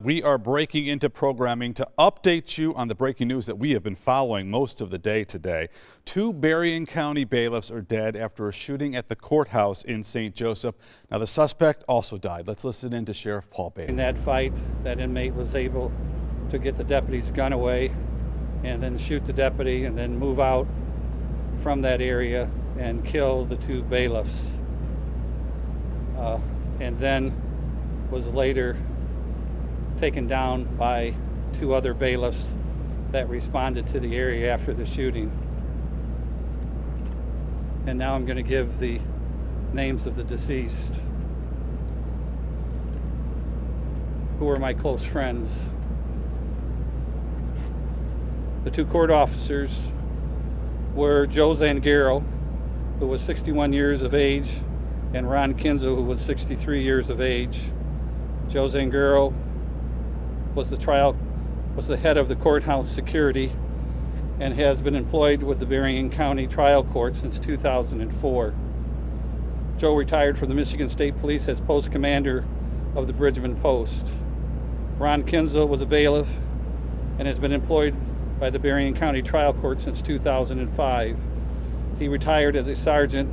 We are breaking into programming to update you on the breaking news that we have been following most of the day today. 2 Berrien County bailiffs are dead after a shooting at the courthouse in St. Joseph. Now, the suspect also died. Let's listen in to Sheriff Paul Bailey. In that fight, that inmate was able to get the deputy's gun away and then shoot the deputy and then move out from that area and kill the 2 bailiffs. And then was later taken down by 2 other bailiffs that responded to the area after the shooting. And now I'm going to give the names of the deceased, who were my close friends. The 2 court officers were Joe Zangaro, who was 61 years of age, and Ron Kinzel, who was 63 years of age. Joe Zangaro was the head of the courthouse security and has been employed with the Berrien County Trial Court since 2004. Joe retired from the Michigan State Police as post commander of the Bridgman Post. Ron Kinzel was a bailiff and has been employed by the Berrien County Trial Court since 2005. He retired as a sergeant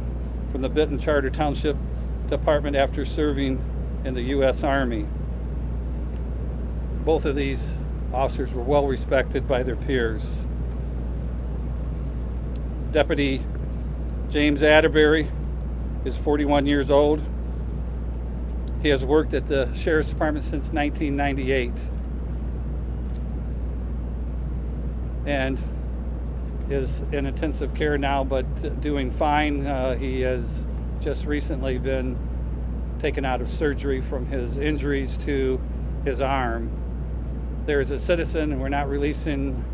from the Benton Charter Township Department after serving in the U.S. Army. Both of these officers were well respected by their peers. Deputy James Atterbury is 41 years old. He has worked at the Sheriff's Department since 1998 and is in intensive care now, but doing fine. He has just recently been taken out of surgery from his injuries to his arm. There is a citizen, and we're not releasing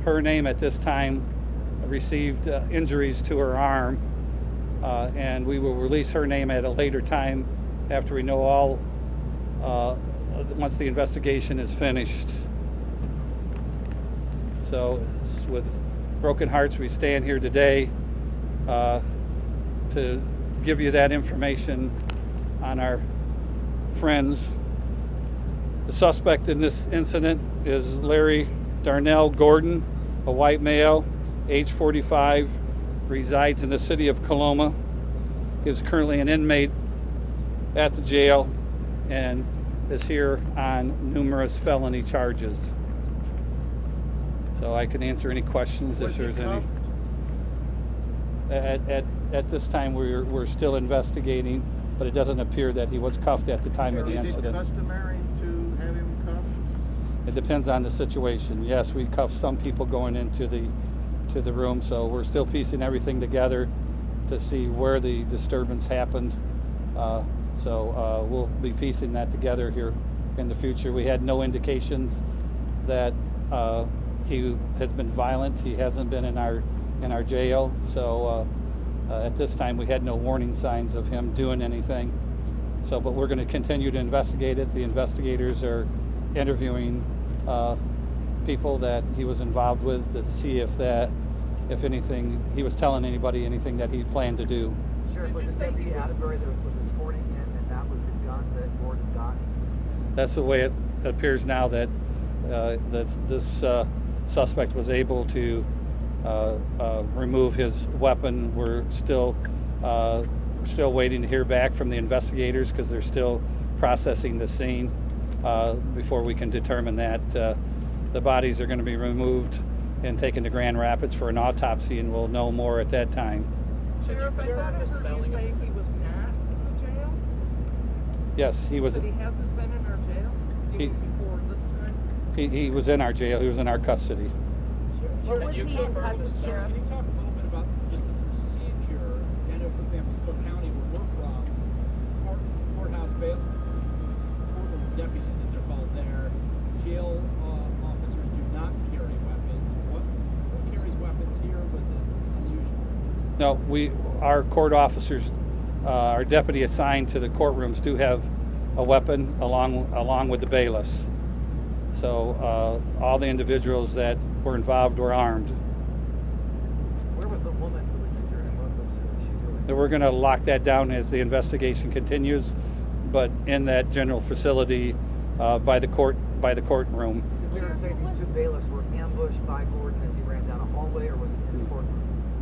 her name at this time, received injuries to her arm, and we will release her name at a later time after we know all, once the investigation is finished. So with broken hearts, we stand here today to give you that information on our friends. The suspect in this incident is Larry Darnell Gordon, a white male, age 45, resides in the city of Coloma. He is currently an inmate at the jail and is here on numerous felony charges. So I can answer any questions if there's any. At this time, we're still investigating, but it doesn't appear that he was cuffed at the time of the incident. Is it customary to have him cuffed? It depends on the situation. Yes, we cuff some people going into the room, so we're still piecing everything together to see where the disturbance happened. So we'll be piecing that together here in the future. We had no indications that he has been violent. He hasn't been in our jail, so at this time we had no warning signs of him doing anything. So, but we're going to continue to investigate it. The investigators are interviewing people that he was involved with to see if anything, he was telling anybody anything that he planned to do. Sure, but was Deputy Atterbury that was escorting him, and that was the gun that Gordon got? That's the way it appears now, that this suspect was able to remove his weapon. We're still waiting to hear back from the investigators because they're still processing the scene before we can determine that. The bodies are going to be removed and taken to Grand Rapids for an autopsy, and we'll know more at that time. Sheriff, I thought I heard you say he was not in the jail? Yes, he was. But he hasn't been in our jail? He was before this time? He was in our jail. He was in our custody. What was he in custody, Sheriff? Can you talk a little bit about just the procedure? I know, for example, Cook County, where we're from, courthouse bail, courtroom deputies, as they're called there, jail officers do not carry weapons. Who carries weapons here? Was this unusual? No, our court officers, our deputy assigned to the courtrooms do have a weapon along with the bailiffs. So all the individuals that were involved were armed. Where was the woman who was injured, and what was she doing? And we're going to lock that down as the investigation continues, but in that general facility by the court by the courtroom. Is it fair to say these two bailiffs were ambushed by Gordon as he ran down a hallway, or was it in his courtroom?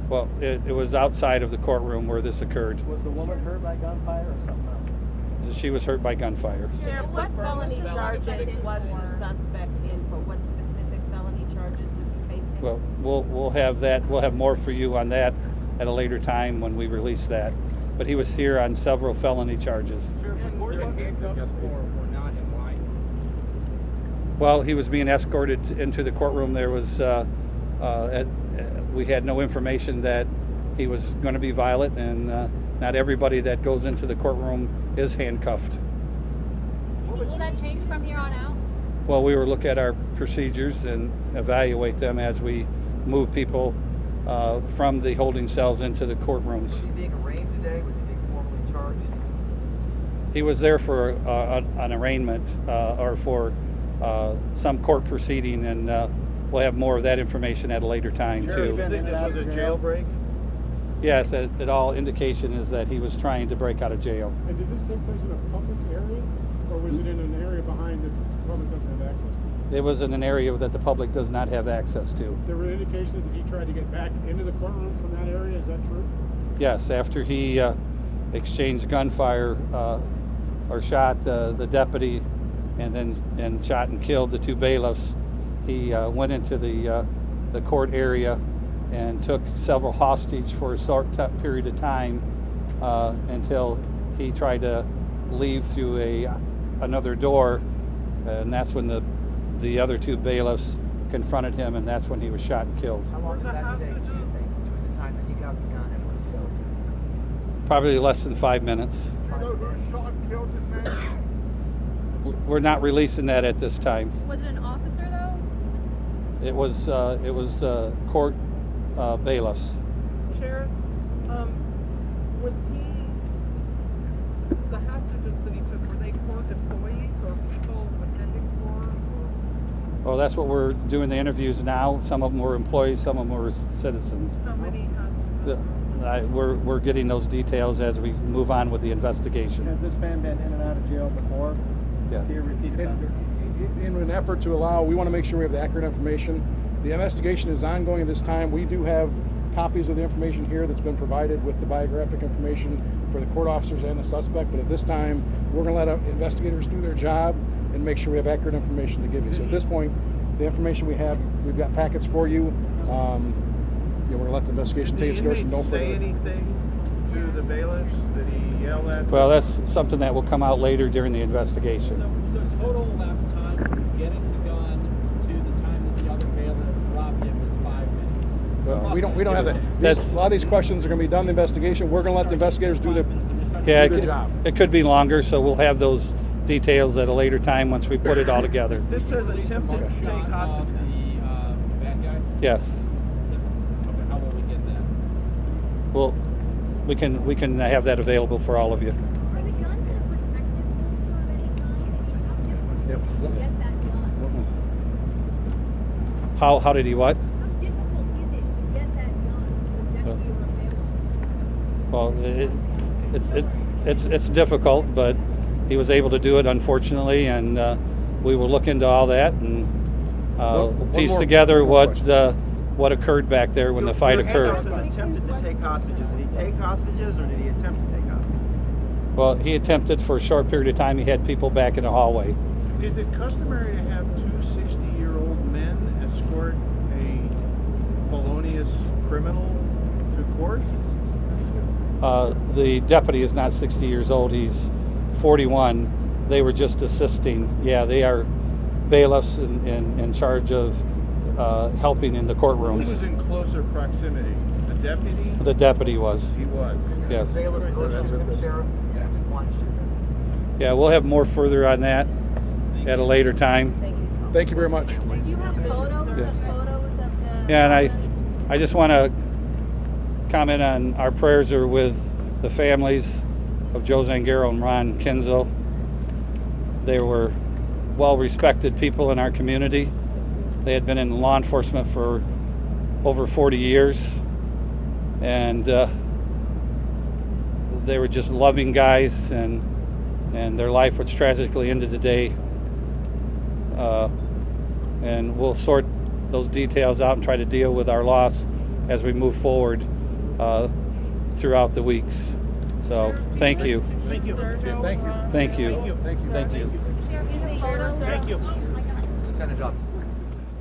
Well, it was outside of the courtroom where this occurred. Was the woman hurt by gunfire or something else? She was hurt by gunfire. Sheriff, what felony charges was the suspect in for? What specific felony charges was he facing? Well, we'll have that. We'll have more for you on that at a later time when we release that. But he was here on several felony charges. Were there handcuffs or not, and why? Well, he was being escorted into the courtroom. There was we had no information that he was going to be violent, and not everybody that goes into the courtroom is handcuffed. Will that change from here on out? Well, we will look at our procedures and evaluate them as we move people from the holding cells into the courtrooms. Was he being arraigned today? Was he being formally charged? He was there for an arraignment or for some court proceeding, and we'll have more of that information at a later time Sheriff, too. you think this was a jailbreak? Yes, at all indication is that he was trying to break out of jail. And did this take place in a public area, or was it in an area behind that the public doesn't have access to? It was in an area that the public does not have access to. There were indications that he tried to get back into the courtroom from that area. Is that true? Yes, after he exchanged gunfire or shot the deputy and shot and killed the two bailiffs, he went into the court area and took several hostage for a short period of time until he tried to leave through another door, and that's when the other two bailiffs confronted him, and that's when he was shot and killed. How long did that take, do you think, between the time that he got the gun and was killed? Probably less than 5 minutes. Do you know who shot and killed this man? We're not releasing that at this time. Was it an officer though? It was court bailiffs. Sheriff, was the hostages that he took, were they court employees or people attending court? Well, that's what we're doing the interviews now. Some of them were employees, some of them were citizens. How many hostages? We're getting those details as we move on with the investigation. Has this man been in and out of jail before? Yeah. Is he a repeat offender? In an effort to allow, we want to make sure we have the accurate information. The investigation is ongoing at this time. We do have copies of the information here that's been provided with the biographic information for the court officers and the suspect, but at this time, we're going to let our investigators do their job and make sure we have accurate information to give you. So at this point, the information we have, we've got packets for you. We're going to let the investigation take its course and no further. Say anything to the bailiffs? Did he yell at them? Well, that's something that will come out later during the investigation. So total elapsed time from getting the gun to the time that the other bailiff dropped him was 5 minutes. Well, we don't have that. That's- A lot of these questions are going to be done in the investigation. We're going to let the investigators do their Yeah, do their job. it could be longer, so we'll have those details at a later time once we put it all together. This says attempted to take hostage. The bad guy? Yes. Okay, how will we get that? Well, we can have that available for all of you. Are the guns in a protected holster of any kind? Yep. How difficult is it to get that gun? How did he what? How difficult is it to get that gun to a deputy or a bailiff? Well, it's difficult, but he was able to do it, unfortunately, and we will look into all that and One piece more together question. what occurred back there when the fight occurred. It says attempted to take hostages. Did he take hostages or did he attempt to take hostages? Well, he attempted for a short period of time. He had people back in the hallway. Is it customary to have two 60-year-old men escort a felonious criminal to court? The deputy is not 60 years old. He's 41. They were just assisting. Yeah, they are bailiffs in charge of helping in the Who courtrooms. was in closer proximity? The deputy? The deputy was. He was. Yes. Bailiffs both That's shoot what him, this- sheriff? One shoot him. Yeah, we'll have more further on that at a later time. Thank you. Thank you very much. Do you have photos of the? Yeah, and I just want to comment on our prayers are with the families of Joe Zangaro and Ron Kinzel. They were well-respected people in our community. They had been in law enforcement for over 40 years, and they were just loving guys, and their life was tragically ended today. and we'll sort those details out and try to deal with our loss as we move forward throughout the weeks. So thank you. Thank you. Thank you. Thank you. Thank you. Thank you. Thank you. Lieutenant Johnson.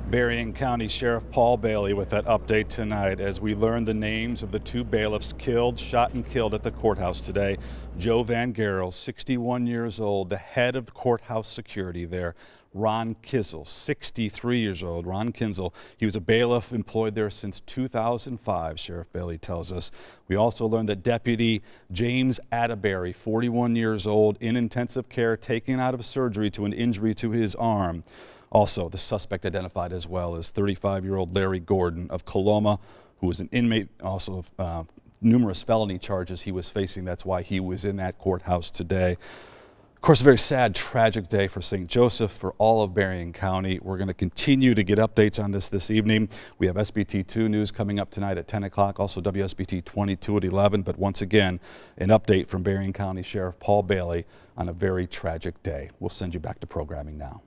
Berrien County Sheriff Paul Bailey with that update tonight as we learn the names of the two bailiffs shot and killed at the courthouse today. Joe Van Gerel, 61 years old, the head of the courthouse security there. Ron Kinsel, 63 years old. Ron Kinsel, he was a bailiff employed there since 2005, Sheriff Bailey tells us. We also learned that Deputy James Atterbury, 41 years old, in intensive care, taken out of surgery to an injury to his arm. Also, the suspect identified as well as 35-year-old Larry Gordon of Coloma, who was an inmate, also of numerous felony charges he was facing. That's why he was in that courthouse today. Of course, a very sad, tragic day for St. Joseph, for all of Berrien County. We're going to continue to get updates on this evening. We have SBT2 news coming up tonight at 10 o'clock, also WSBT 22 at 11. But once again, an update from Berrien County Sheriff Paul Bailey on a very tragic day. We'll send you back to programming now.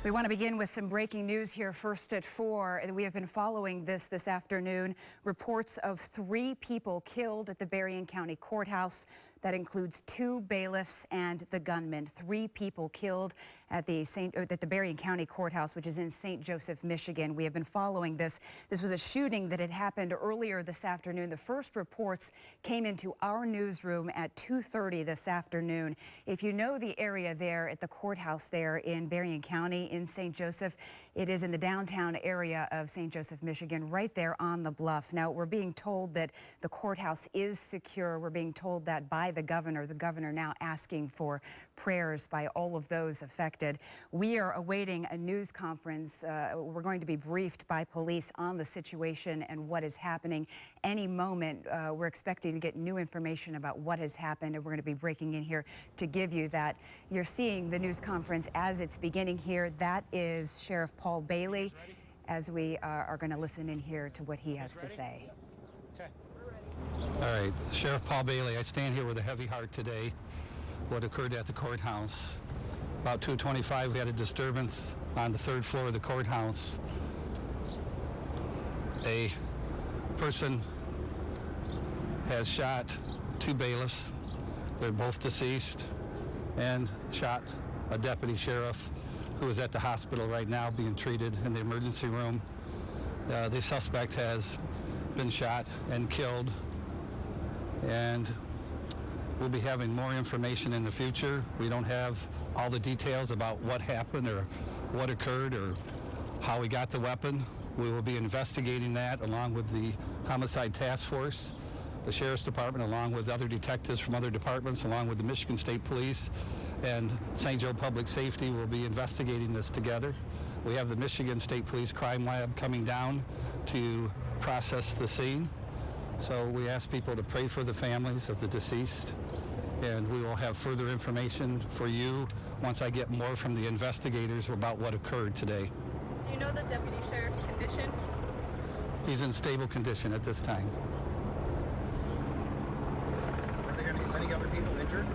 We want to begin with some breaking news here first at 4. We have been following this afternoon. Reports of 3 people killed at the Berrien County Courthouse. That includes 2 bailiffs and the gunman. 3 people killed at the Berrien County Courthouse, which is in St. Joseph, Michigan. We have been following this. This was a shooting that had happened earlier this afternoon. The first reports came into our newsroom at 2:30 this afternoon. If you know the area there at the courthouse there in Berrien County in St. Joseph, it is in the downtown area of St. Joseph, Michigan, right there on the bluff. Now, we're being told that the courthouse is secure. We're being told that by the governor now asking for prayers by all of those affected. We are awaiting a news conference. We're going to be briefed by police on the situation and what is happening. Any moment, we're expecting to get new information about what has happened, and we're going to be breaking in here to give you that. You're seeing the news conference as it's beginning here. That is Sheriff Paul Bailey, as we are going to listen in here to what he has to say. All right, Sheriff Paul Bailey, I stand here with a heavy heart today. What occurred at the courthouse. About 2:25, we had a disturbance on the 3rd floor of the courthouse. A person has shot 2 bailiffs. They're both deceased, and shot a deputy sheriff who is at the hospital right now being treated in the emergency room. The suspect has been shot and killed, and we'll be having more information in the future. We don't have all the details about what happened or what occurred or how we got the weapon. We will be investigating that along with the Homicide Task Force, the Sheriff's Department, along with other detectives from other departments, along with the Michigan State Police and St. Joe Public Safety. Will be investigating this together. We have the Michigan State Police Crime Lab coming down to process the scene. So we ask people to pray for the families of the deceased, and we will have further information for you once I get more from the investigators about what occurred today. Do you know the deputy sheriff's condition? He's in stable condition at this time. Are there any other people injured?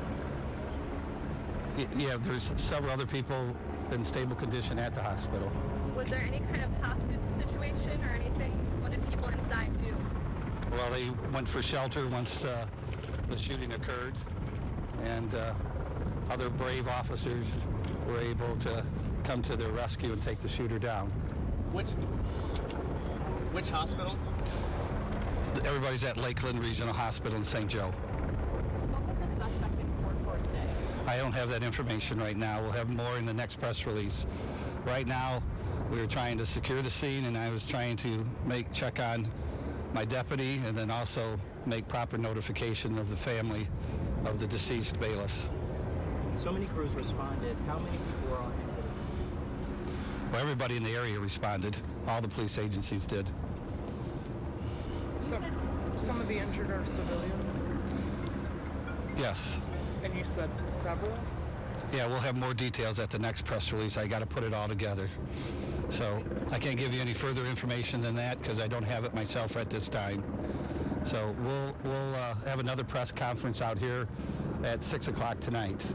Yeah, there's several other people in stable condition at the hospital. Was there any kind of hostage situation or anything? What did people inside do? Well, they went for shelter once the shooting occurred, and other brave officers were able to come to their rescue and take the shooter down. Which hospital? Everybody's at Lakeland Regional Hospital in St. Joe. What was the suspect in court for today? I don't have that information right now. We'll have more in the next press release. Right now, we were trying to secure the scene, and I was trying to check on my deputy and then also make proper notification of the family of the deceased bailiffs. So many crews responded. How many people were on hand? Well, everybody in the area responded. All the police agencies did. Some of the injured are civilians, Yes. and you said several? Yeah, we'll have more details at the next press release. I got to put it all together. So I can't give you any further information than that because I don't have it myself at this time. So we'll have another press conference out here at 6 o'clock tonight.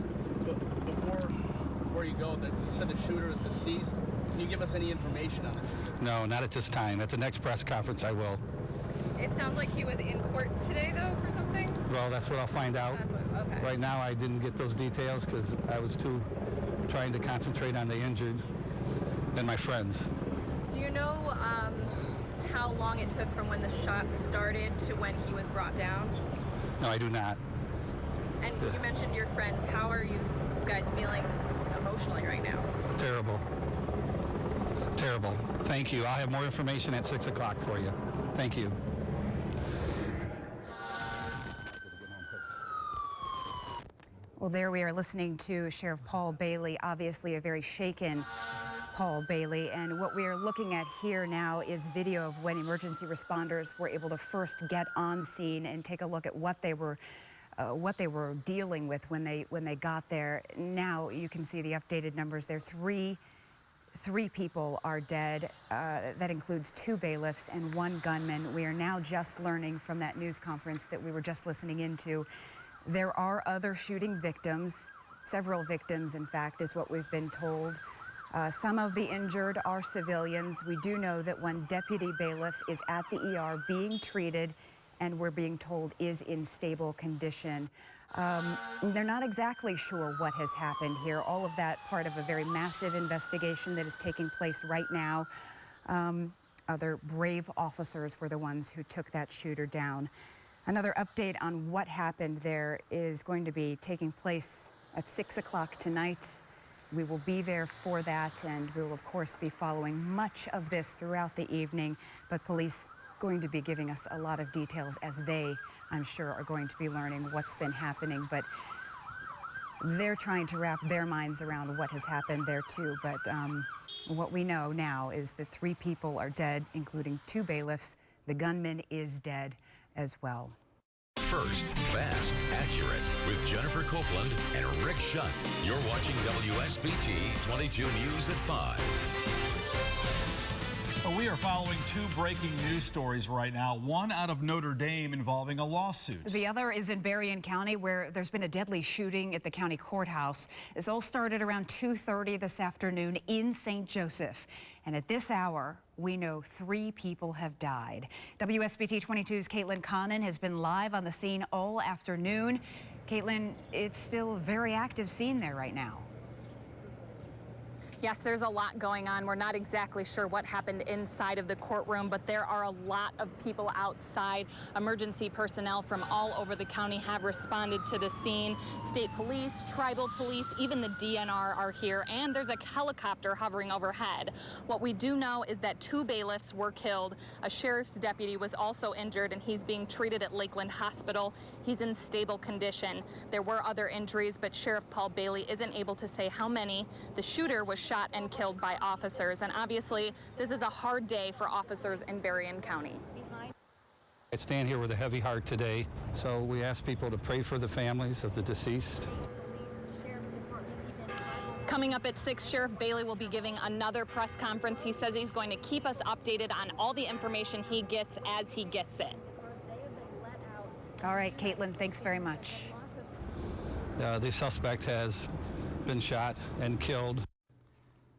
ago that you said the shooter is deceased. Can you give us any information on the shooter? No, not at this time. At the next press conference, I will. It sounds like he was in court today, though, for something? Well, that's what I'll find out. Okay. Right now, I didn't get those details because I was trying to concentrate on the injured and my friends. Do you know how long it took from when the shots started to when he was brought down? No, I do not. And you mentioned your friends. How are you guys feeling emotionally right now? Terrible. Terrible. Thank you. I'll have more information at 6 o'clock for you. Thank you. Well, there we are listening to Sheriff Paul Bailey, obviously a very shaken Paul Bailey. And what we are looking at here now is video of when emergency responders were able to first get on scene and take a look at what they were dealing with when they got there. Now you can see the updated numbers there. Three people are dead. That includes 2 bailiffs and 1 gunman. We are now just learning from that news conference that we were just listening into. There are other shooting victims, several victims, in fact, is what we've been told. Some of the injured are civilians. We do know that one deputy bailiff is at the ER being treated, and we're being told is in stable condition. They're not exactly sure what has happened here. All of that part of a very massive investigation that is taking place right now. Other brave officers were the ones who took that shooter down. Another update on what happened there is going to be taking place at 6 o'clock tonight. We will be there for that, and we will, of course, be following much of this throughout the evening. But police going to be giving us a lot of details as they, I'm sure, are going to be learning what's been happening. But they're trying to wrap their minds around what has happened there, too. But what we know now is that 3 people are dead, including 2 bailiffs. The gunman is dead as well. First, fast, accurate with Jennifer Copeland and Rick Shutt. You're watching WSBT 22 News at 5. Well, we are following 2 breaking news stories right now. One out of Notre Dame involving a lawsuit. The other is in Berrien County, where there's been a deadly shooting at the county courthouse. This all started around 2:30 this afternoon in St. Joseph. And at this hour, we know 3 people have died. WSBT 22's Caitlin Connon has been live on the scene all afternoon. Caitlin, it's still a very active scene there right now. Yes, there's a lot going on. We're not exactly sure what happened inside of the courtroom, but there are a lot of people outside. Emergency personnel from all over the county have responded to the scene. State police, tribal police, even the DNR are here, and there's a helicopter hovering overhead. What we do know is that 2 bailiffs were killed. A sheriff's deputy was also injured, and he's being treated at Lakeland Hospital. He's in stable condition. There were other injuries, but Sheriff Paul Bailey isn't able to say how many. The shooter was shot and killed by officers, and obviously this is a hard day for officers in Berrien County. I stand here with a heavy heart today, so we ask people to pray for the families of the deceased. Coming up at 6, Sheriff Bailey will be giving another press conference. He says he's going to keep us updated on all the information he gets as he gets it. All right, Caitlin, thanks very much. The suspect has been shot and killed.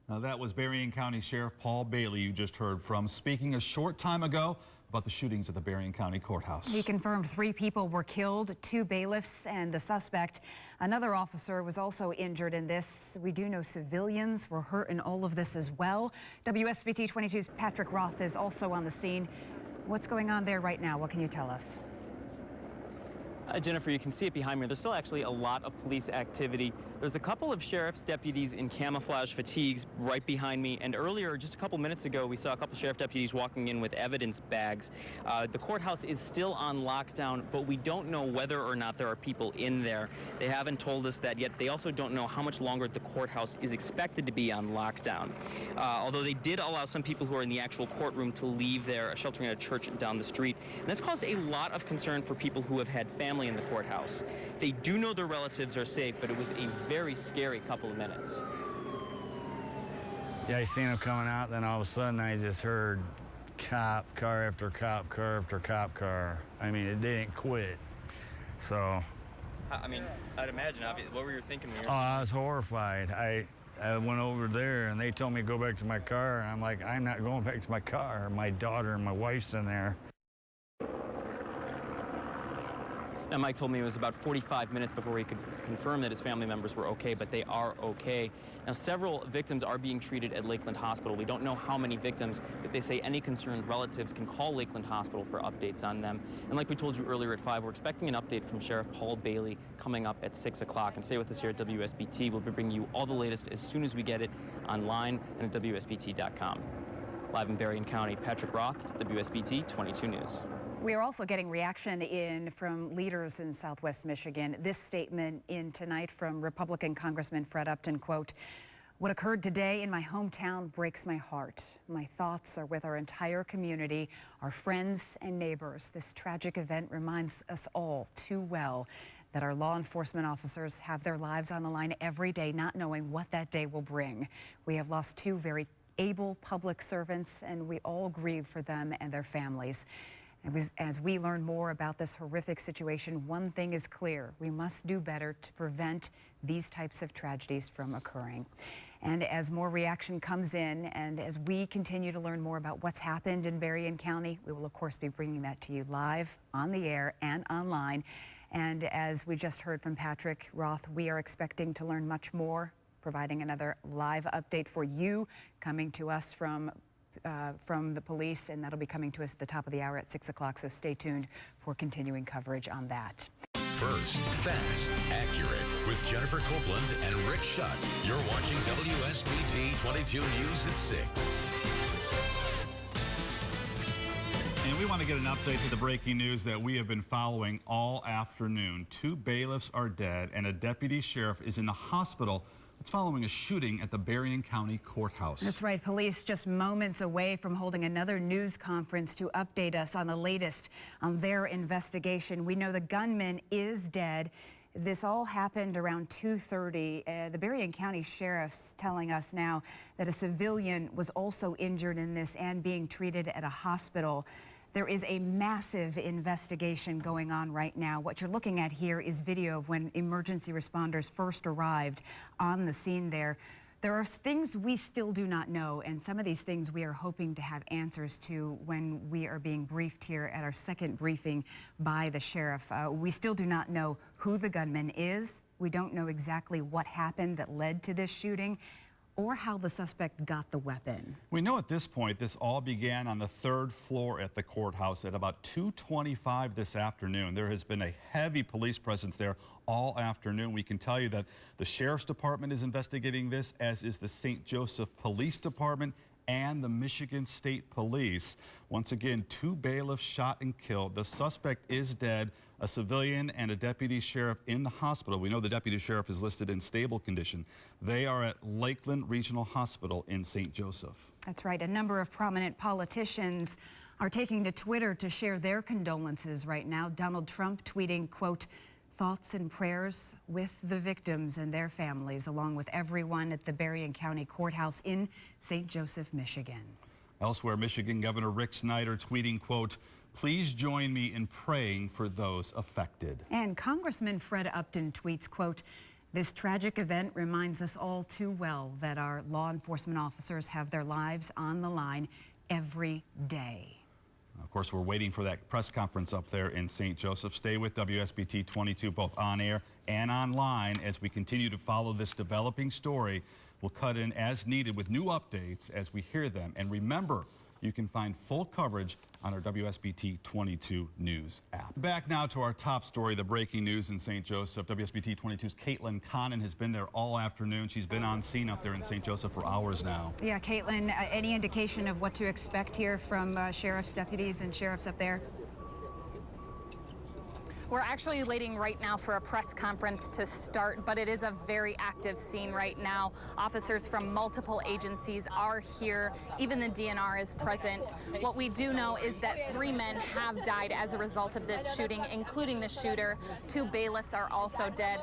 Now, that was Berrien County Sheriff Paul Bailey you just heard from, speaking a short time ago about the shootings at the Berrien County Courthouse. He confirmed 3 people were killed, 2 bailiffs, and the suspect. Another officer was also injured in this. We do know civilians were hurt in all of this as well. WSBT 22's Patrick Roth is also on the scene. What's going on there right now? What can you tell us? Jennifer, you can see it behind me. There's still actually a lot of police activity. There's a couple of sheriff's deputies in camouflage fatigues right behind me. And earlier, just a couple minutes ago, we saw a couple sheriff deputies walking in with evidence bags. The courthouse is still on lockdown, but we don't know whether or not there are people in there. They haven't told us that yet. They also don't know how much longer the courthouse is expected to be on lockdown. Although they did allow some people who are in the actual courtroom to leave there, sheltering at a church down the street. And that's caused a lot of concern for people who have had family in the courthouse. They do know their relatives are safe, but it was a very scary couple of minutes. Yeah, I seen them coming out, then all of a sudden I just heard cop car after cop car after cop car. I mean, it didn't quit. So. I mean, I'd imagine, what were you thinking when you were I was horrified. I went over there and they told me to go back to my car, and I'm like, I'm not going back to my car. My daughter and my wife's in there. Now, Mike told me it was about 45 minutes before he could confirm that his family members were okay, but they are okay. Now, several victims are being treated at Lakeland Hospital. We don't know how many victims, but they say any concerned relatives can call Lakeland Hospital for updates on them. And like we told you earlier at 5, we're expecting an update from Sheriff Paul Bailey coming up at 6 o'clock. And stay with us here at WSBT. We'll be bringing you all the latest as soon as we get it online and at WSBT.com. Live in Berrien County, Patrick Roth, WSBT 22 News. We are also getting reaction in from leaders in Southwest Michigan. This statement in tonight from Republican Congressman Fred Upton, quote, "What occurred today in my hometown breaks my heart. My thoughts are with our entire community, our friends and neighbors. This tragic event reminds us all too well that our law enforcement officers have their lives on the line every day, not knowing what that day will bring. We have lost 2 very able public servants, and we all grieve for them and their families. As we learn more about this horrific situation, one thing is clear. We must do better to prevent these types of tragedies from occurring." And as more reaction comes in and as we continue to learn more about what's happened in Berrien County, we will, of course, be bringing that to you live on the air and online. And as we just heard from Patrick Roth, we are expecting to learn much more, providing another live update for you coming to us from the police, and that'll be coming to us at the top of the hour at 6 o'clock, so stay tuned for continuing coverage on that. First, fast, accurate with Jennifer Copeland and Rick Schutt. You're watching WSBT 22 News at 6. And we want to get an update to the breaking news that we have been following all afternoon. 2 bailiffs are dead and a deputy sheriff is in the hospital. It's following a shooting at the Berrien County Courthouse. That's right. Police just moments away from holding another news conference to update us on the latest on their investigation. We know the gunman is dead. This all happened around 2:30. The Berrien County Sheriff's telling us now that a civilian was also injured in this and being treated at a hospital. There is a massive investigation going on right now. What you're looking at here is video of when emergency responders first arrived on the scene there. There are things we still do not know, and some of these things we are hoping to have answers to when we are being briefed here at our second briefing by the sheriff. We still do not know who the gunman is. We don't know exactly what happened that led to this shooting, or how the suspect got the weapon. We know at this point this all began on the 3rd floor at the courthouse at about 2:25 this afternoon. There has been a heavy police presence there all afternoon. We can tell you that the Sheriff's Department is investigating this, as is the St. Joseph Police Department and the Michigan State Police. Once again, 2 bailiffs shot and killed. The suspect is dead. A civilian and a deputy sheriff in the hospital. We know the deputy sheriff is listed in stable condition. They are at Lakeland Regional Hospital in St. Joseph. That's right. A number of prominent politicians are taking to Twitter to share their condolences right now. Donald Trump tweeting, quote, "Thoughts and prayers with the victims and their families, along with everyone at the Berrien County Courthouse in St. Joseph, Michigan." Elsewhere, Michigan Governor Rick Snyder tweeting, quote, "Please join me in praying for those affected." And Congressman Fred Upton tweets, quote, "This tragic event reminds us all too well that our law enforcement officers have their lives on the line every day." Of course, we're waiting for that press conference up there in St. Joseph. Stay with WSBT 22, both on air and online, as we continue to follow this developing story. We'll cut in as needed with new updates as we hear them. And remember, you can find full coverage on our WSBT 22 News app. Back now to our top story, the breaking news in St. Joseph. WSBT 22's Caitlin Connon has been there all afternoon. She's been on scene up there in St. Joseph for hours now. Yeah, Caitlin, any indication of what to expect here from sheriff's deputies and sheriffs up there? We're actually waiting right now for a press conference to start, but it is a very active scene right now. Officers from multiple agencies are here. Even the DNR is present. What we do know is that 3 men have died as a result of this shooting, including the shooter. 2 bailiffs are also dead,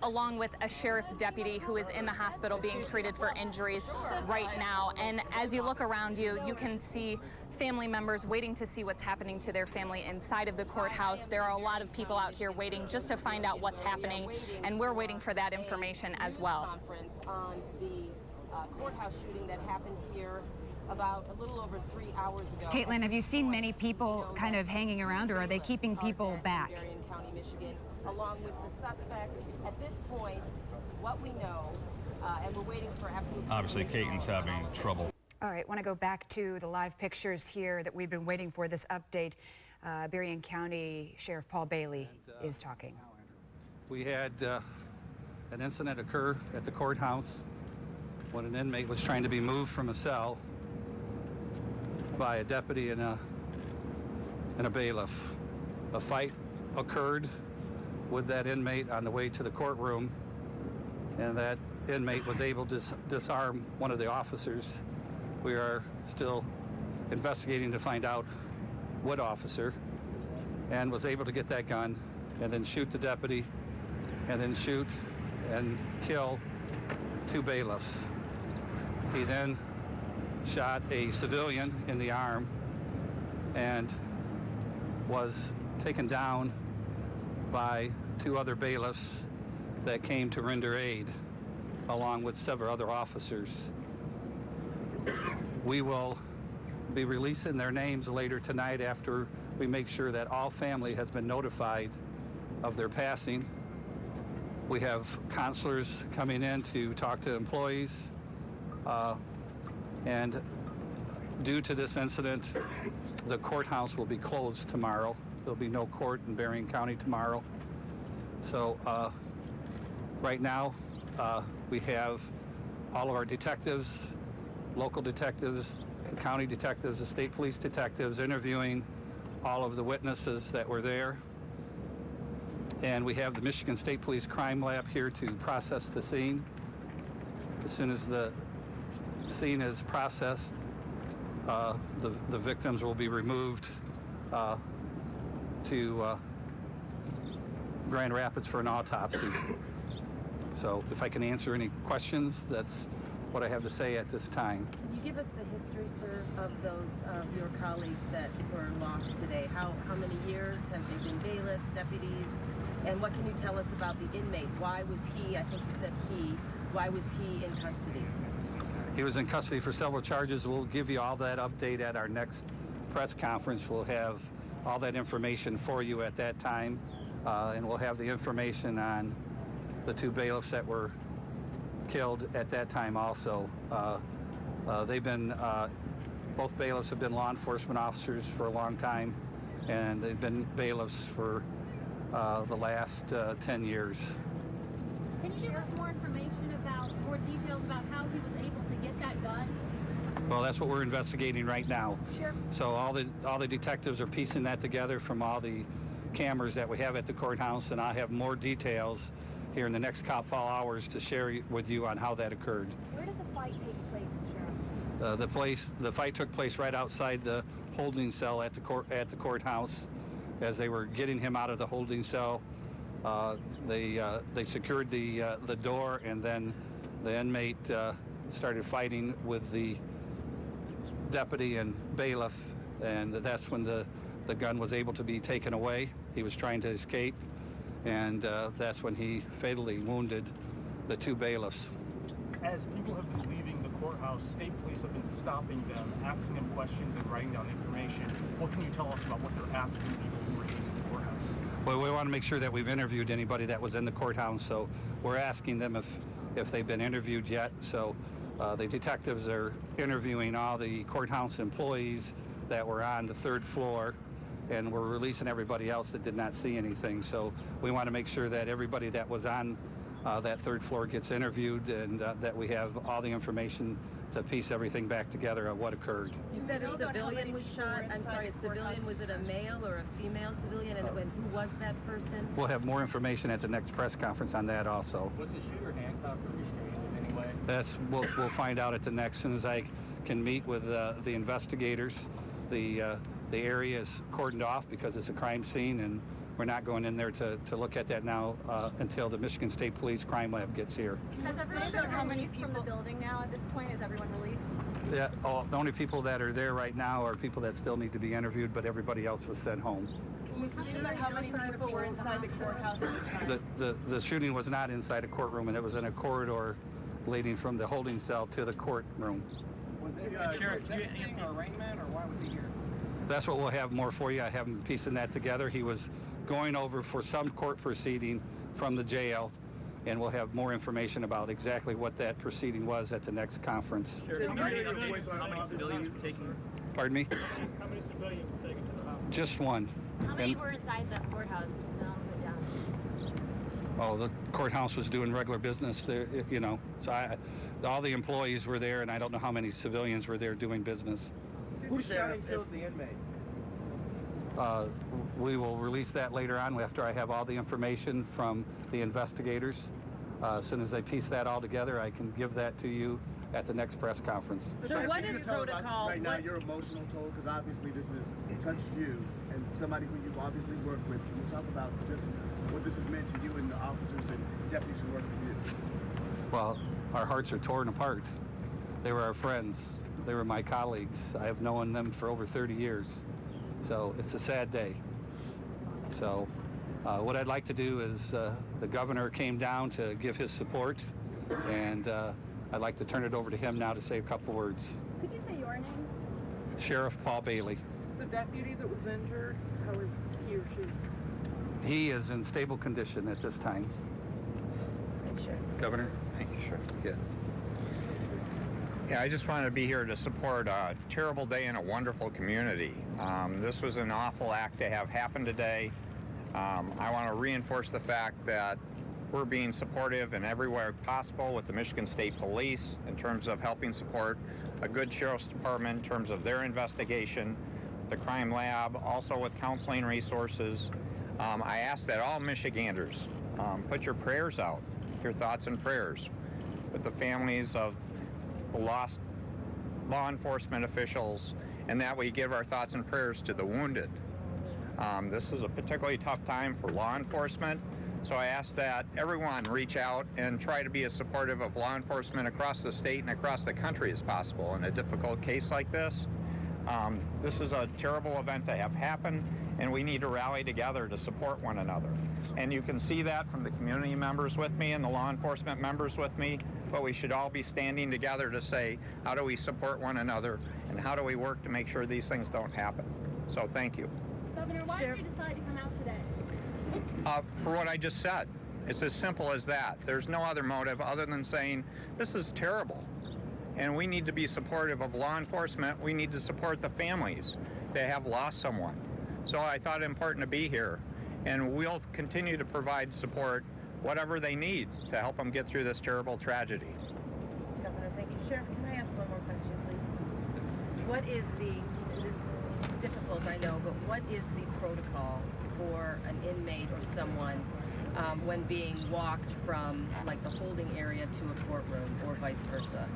along with a sheriff's deputy who is in the hospital being treated for injuries right now. And as you look around you, you can see family members waiting to see what's happening to their family inside of the courthouse. There are a lot of people people out here waiting just to find out what's happening, and we're waiting for that information as well. Conference on the courthouse shooting that happened here about a little over 3 hours ago. Caitlin, have you seen many people kind of hanging around, or are they keeping people back? In Berrien County, Michigan, along with the suspect. At this point, what we know, and we're waiting for absolute. Obviously, Caitlin's having trouble. All right, want to go back to the live pictures here that we've been waiting for, this update. Berrien County Sheriff Paul Bailey is talking. We had an incident occur at the courthouse when an inmate was trying to be moved from a cell by a deputy and a bailiff. A fight occurred with that inmate on the way to the courtroom, and that inmate was able to disarm one of the officers. We are still investigating to find out what officer, and was able to get that gun and then shoot the deputy and then shoot and kill 2 bailiffs. He then shot a civilian in the arm and was taken down by 2 other bailiffs that came to render aid, along with several other officers. We will be releasing their names later tonight after we make sure that all family has been notified of their passing. We have counselors coming in to talk to employees, and due to this incident, the courthouse will be closed tomorrow. There'll be no court in Berrien County tomorrow. So right now we have all of our detectives, local detectives, county detectives, the state police detectives interviewing all of the witnesses that were there. And we have the Michigan State Police Crime Lab here to process the scene. As soon as the scene is processed, the victims will be removed to Grand Rapids for an autopsy. So if I can answer any questions, that's what I have to say at this time. Can you give us the history, sir, of those of your colleagues that were lost today? How many years have they been bailiffs, deputies? And what can you tell us about the inmate? Why was he, I think you said he, why was he in custody? He was in custody for several charges. We'll give you all that update at our next press conference. We'll have all that information for you at that time, and we'll have the information on the 2 bailiffs that were killed at that time also. They've been, both bailiffs have been law enforcement officers for a long time, and they've been bailiffs for the last 10 years. Can you give us more information about, more details about how he was able to get that gun? Well, that's what we're investigating right now. Sure. So all the detectives are piecing that together from all the cameras that we have at the courthouse, and I'll have more details here in the next couple hours to share with you on how that occurred. Where did the fight take place, Sheriff? The fight took place right outside the holding cell at the courthouse. As they were getting him out of the holding cell, they secured the door, and then the inmate started fighting with the deputy and bailiff, and that's when the gun was able to be taken away. He was trying to escape, and that's when he fatally wounded the 2 bailiffs. As people have been leaving the courthouse, state police have been stopping them, asking them questions and writing down information. What can you tell us about what they're asking people who are in the courthouse? Well, we want to make sure that we've interviewed anybody that was in the courthouse, so we're asking them if they've been interviewed yet. So the detectives are interviewing all the courthouse employees that were on the 3rd floor, and we're releasing everybody else that did not see anything. So we want to make sure that everybody that was on that 3rd floor gets interviewed, and that we have all the information to piece everything back together of what occurred. You said a civilian was shot. I'm sorry, a civilian. Was it a male or a female civilian? And who was that person? We'll have more information at the next press conference on that also. Was the shooter handcuffed or restrained in any way? That's we'll find out at the next. As soon as I can meet with the investigators. The area is cordoned off because it's a crime scene, and we're not going in there to look at that now until the Michigan State Police Crime Lab gets here. Has everyone been released from the building now at this point? Is everyone released? Yeah, the only people that are there right now are people that still need to be interviewed, but everybody else was sent home. Can Was shooting how many people were inside the courthouse at the time? The shooting was not inside a courtroom, and it was in a corridor leading from the holding cell to the courtroom. Was it Sheriff, sentencing or arraignment, or why was he here? That's what we'll have more for you. I haven't piecing that together. He was going over for some court proceeding from the jail, and we'll have more information about exactly what that proceeding was at the next conference. Sheriff, how many civilians were taken? Pardon me? How many civilians were taken to the hospital? Just one. How many were inside the courthouse and also down? Oh, the courthouse was doing regular business there, you know. So all the employees were there, and I don't know how many civilians were there doing business. Who shot and killed the inmate? We will release that later on after I have all the information from the investigators. As soon as I piece that all together, I can give that to you at the next press conference. So what is protocol? Right now, your emotional toll, because obviously this has touched you and somebody who you've obviously worked with. Can you talk about just what this has meant to you and the officers and deputies who work with you? Well, our hearts are torn apart. They were our friends. They were my colleagues. I have known them for over 30 years. So it's a sad day. So what I'd like to do is the governor came down to give his support, and I'd like to turn it over to him now to say a couple words. Could you say your name? Sheriff Paul Bailey. The deputy that was injured, how is he or she? He is in stable condition at this time. Thanks, Sheriff. Governor? Thank you, Sheriff. Yes. Yeah, I just wanted to be here to support a terrible day in a wonderful community. This was an awful act to have happen today. I want to reinforce the fact that we're being supportive in every way possible with the Michigan State Police in terms of helping support a good sheriff's department in terms of their investigation, the crime lab, also with counseling resources. I ask that all Michiganders put your prayers out, your thoughts and prayers with the families of the lost law enforcement officials, and that we give our thoughts and prayers to the wounded. This is a particularly tough time for law enforcement, so I ask that everyone reach out and try to be as supportive of law enforcement across the state and across the country as possible in a difficult case like this. This is a terrible event to have happen, and we need to rally together to support one another. And you can see that from the community members with me and the law enforcement members with me, but we should all be standing together to say, how do we support one another, and how do we work to make sure these things don't happen? So thank you. Governor, why did you decide to come out today? For what I just said. It's as simple as that. There's no other motive other than saying, this is terrible. And we need to be supportive of law enforcement. We need to support the families that have lost someone. So I thought it important to be here. And we'll continue to provide support, whatever they need, to help them get through this terrible tragedy. Governor, thank you. Sheriff, can I ask one more question, please? What is this is difficult, I know, but what is the protocol for an inmate or someone when being walked from, like, the holding area to a courtroom or vice versa?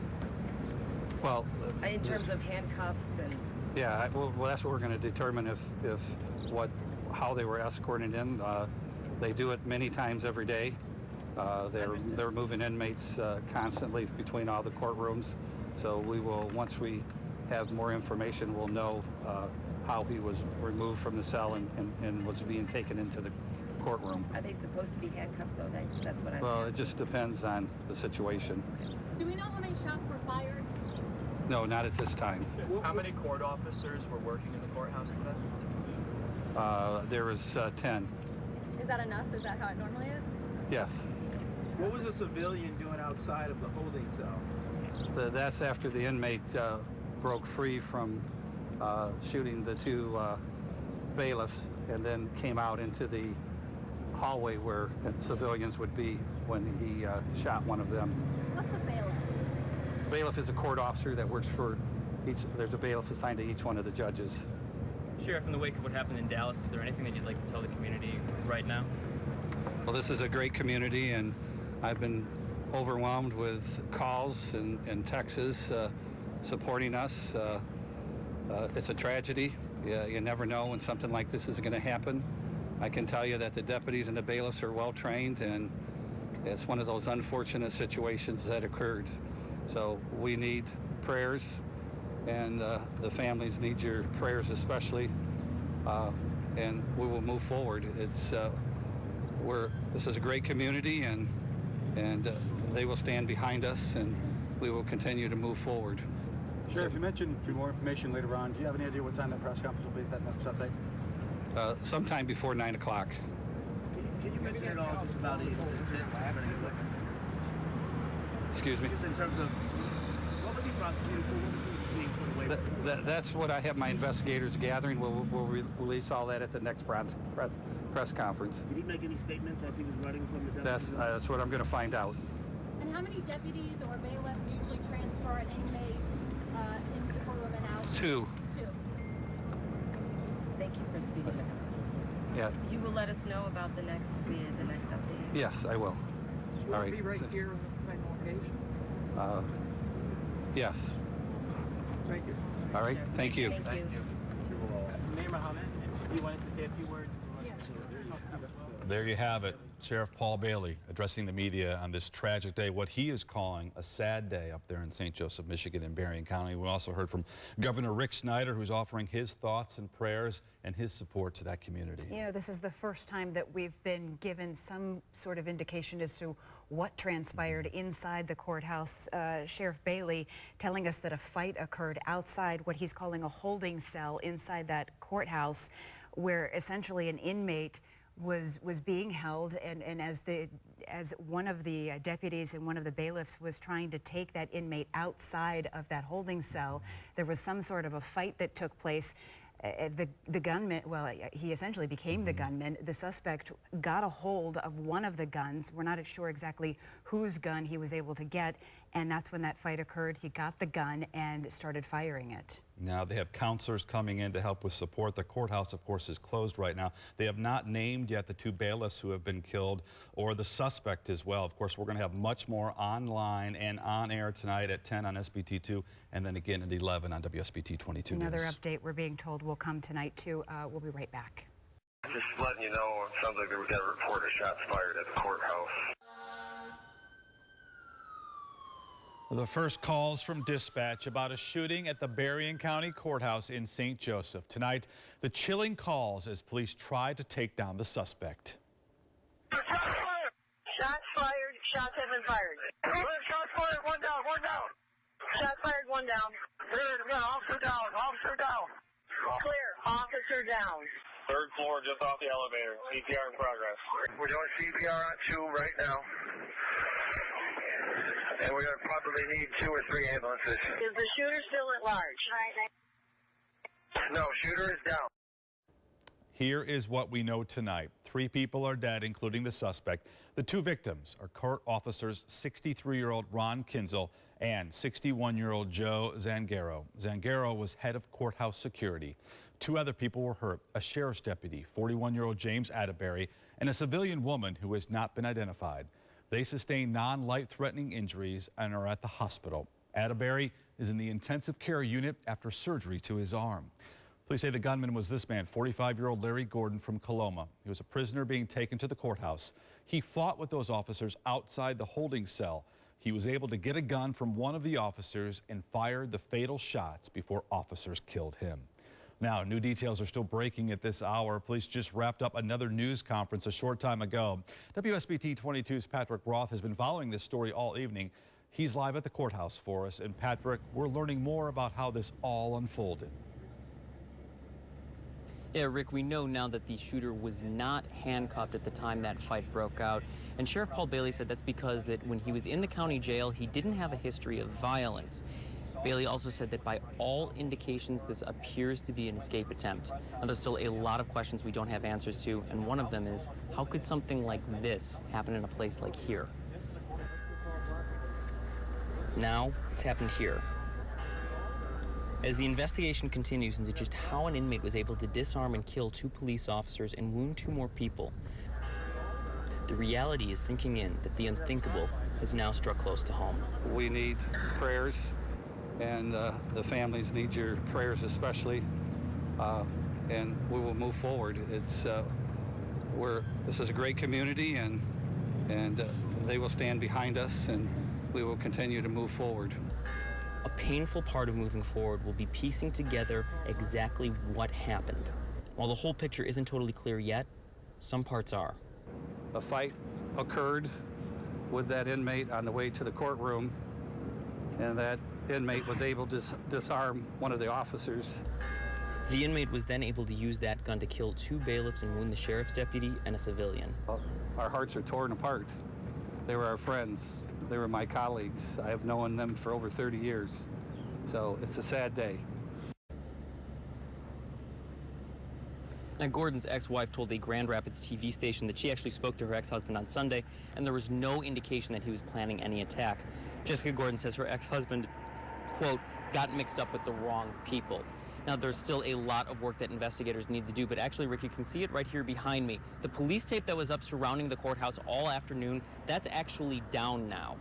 Well, In terms of handcuffs and... yeah, well, that's what we're going to determine how they were escorted in. They do it many times every day. They're moving inmates constantly between all the courtrooms. So we will, once we have more information, we'll know how he was removed from the cell and was being taken into the courtroom. Are they supposed to be handcuffed, though? That's what I'm Well, asking. it just depends on the situation. Do we know how many shots were fired? No, not at this time. How many court officers were working in the courthouse today? There was 10. Is that enough? Is that how it normally is? Yes. What was a civilian doing outside of the holding cell? That's after the inmate broke free from shooting the two bailiffs and then came out into the hallway where civilians would be when he shot one of them. What's a bailiff? Bailiff is a court officer that works for there's a bailiff assigned to each one of the judges. Sheriff, in the wake of what happened in Dallas, is there anything that you'd like to tell the community right now? Well, this is a great community, and I've been overwhelmed with calls and texts supporting us. It's a tragedy. You never know when something like this is going to happen. I can tell you that the deputies and the bailiffs are well trained, and it's one of those unfortunate situations that occurred. So we need prayers, and the families need your prayers especially. and we will move forward. This is a great community, and they will stand behind us, and we will continue to move forward. Sheriff, you mentioned more information later on. Do you have any idea what time that press conference will be, that next update? Sometime before 9 o'clock. Can you mention at all just about the intent? Excuse me? Just in terms of, what was he prosecuted for? What was he being put away for? That's what I have my investigators gathering. We'll release all that at the next press conference. Did he make any statements as he was running from the deputy? That's what I'm going to find out. And how many deputies or bailiffs usually transfer an inmate into the courtroom and out? Two. Thank you for speaking with us. Yeah. You will let us know about the next update. Yes, I will. Will All it right. be right here on this same location? Yes. Thank you. All right. Thank you. Thank you. Mayor Mohammed, you wanted to say a few words? There you have it. Sheriff Paul Bailey addressing the media on this tragic day, what he is calling a sad day up there in St. Joseph, Michigan in Berrien County. We also heard from Governor Rick Snyder, who's offering his thoughts and prayers and his support to that community. You know, this is the first time that we've been given some sort of indication as to what transpired inside the courthouse. Sheriff Bailey telling us that a fight occurred outside what he's calling a holding cell inside that courthouse, where essentially an inmate was being held, and as one of the deputies and one of the bailiffs was trying to take that inmate outside of that holding cell, there was some sort of a fight that took place. The gunman, well, he essentially became the gunman. The suspect got a hold of one of the guns. We're not sure exactly whose gun he was able to get, and that's when that fight occurred. He got the gun and started firing it. Now they have counselors coming in to help with support. The courthouse, of course, is closed right now. They have not named yet the two bailiffs who have been killed or the suspect as well. Of course, we're going to have much more online and on air tonight at 10 on SBT2 and then again at 11 on WSBT 22 Another News. update we're being told will come tonight too. We'll be right back. Just letting you know, it sounds like we got a report of shots fired at the courthouse. The first calls from dispatch about a shooting at the Berrien County Courthouse in St. Joseph. Tonight, the chilling calls as police try to take down the suspect. Shots fired. Shots have been fired. Shots fired. One down. One down. Shots fired. One down. Clear. Officer down. Officer down. Clear. Officer down. Third floor, just off the elevator. CPR in progress. We're doing CPR on 2 right now. And we're going to probably need 2 or 3 ambulances. Is the shooter still at large? No, shooter is down. Here is what we know tonight. 3 people are dead, including the suspect. The 2 victims are court officers 63-year-old Ron Kinzel and 61-year-old Joe Zangaro. Zangaro was head of courthouse security. 2 other people were hurt, a sheriff's deputy, 41-year-old James Atterbury, and a civilian woman who has not been identified. They sustained non-life-threatening injuries and are at the hospital. Atterbury is in the intensive care unit after surgery to his arm. Police say the gunman was this man, 45-year-old Larry Gordon from Coloma. He was a prisoner being taken to the courthouse. He fought with those officers outside the holding cell. He was able to get a gun from one of the officers and fired the fatal shots before officers killed him. Now, new details are still breaking at this hour. Police just wrapped up another news conference a short time ago. WSBT 22's Patrick Roth has been following this story all evening. He's live at the courthouse for us. And Patrick, we're learning more about how this all unfolded. Yeah, Rick, we know now that the shooter was not handcuffed at the time that fight broke out. And Sheriff Paul Bailey said that's because that when he was in the county jail, he didn't have a history of violence. Bailey also said that by all indications, this appears to be an escape attempt. Now, there's still a lot of questions we don't have answers to, and one of them is, how could something like this happen in a place like here? Now, it's happened here. As the investigation continues into just how an inmate was able to disarm and kill 2 police officers and wound 2 more people, the reality is sinking in that the unthinkable has now struck close to home. We need prayers, and the families need your prayers especially, and we will move forward. This is a great community, and they will stand behind us, and we will continue to move forward. A painful part of moving forward will be piecing together exactly what happened. While the whole picture isn't totally clear yet, some parts are. A fight occurred with that inmate on the way to the courtroom, and that inmate was able to disarm one of the officers. The inmate was then able to use that gun to kill 2 bailiffs and wound the sheriff's deputy and a civilian. Our hearts are torn apart. They were our friends. They were my colleagues. I have known them for over 30 years. So it's a sad day. Now, Gordon's ex-wife told a Grand Rapids TV station that she actually spoke to her ex-husband on Sunday, and there was no indication that he was planning any attack. Jessica Gordon says her ex-husband, quote, got mixed up with the wrong people. Now, there's still a lot of work that investigators need to do, but actually, Rick, you can see it right here behind me. The police tape that was up surrounding the courthouse all afternoon, that's actually down now.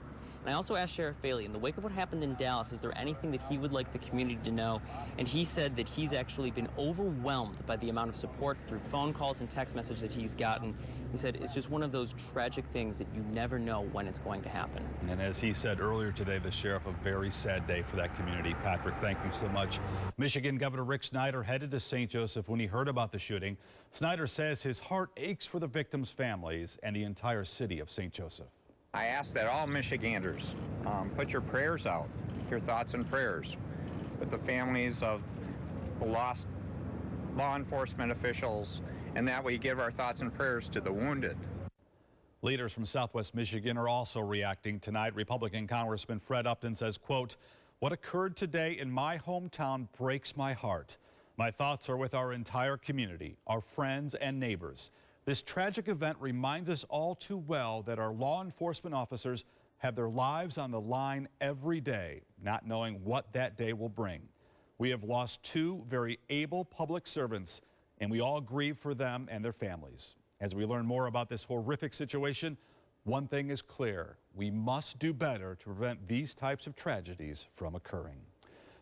And I also asked Sheriff Bailey, in the wake of what happened in Dallas, is there anything that he would like the community to know? And he said that he's actually been overwhelmed by the amount of support through phone calls and text messages that he's gotten. He said it's just one of those tragic things that you never know when it's going to happen. And as he said earlier today, the sheriff, a very sad day for that community. Patrick, thank you so much. Michigan Governor Rick Snyder headed to St. Joseph when he heard about the shooting. Snyder says his heart aches for the victims' families and the entire city of St. Joseph. I ask that all Michiganders put your prayers out, your thoughts and prayers with the families of the lost law enforcement officials, and that we give our thoughts and prayers to the wounded. Leaders from Southwest Michigan are also reacting tonight. Republican Congressman Fred Upton says, quote, "What occurred today in my hometown breaks my heart. My thoughts are with our entire community, our friends and neighbors. This tragic event reminds us all too well that our law enforcement officers have their lives on the line every day, not knowing what that day will bring. We have lost 2 very able public servants, and we all grieve for them and their families. As we learn more about this horrific situation, one thing is clear: we must do better to prevent these types of tragedies from occurring."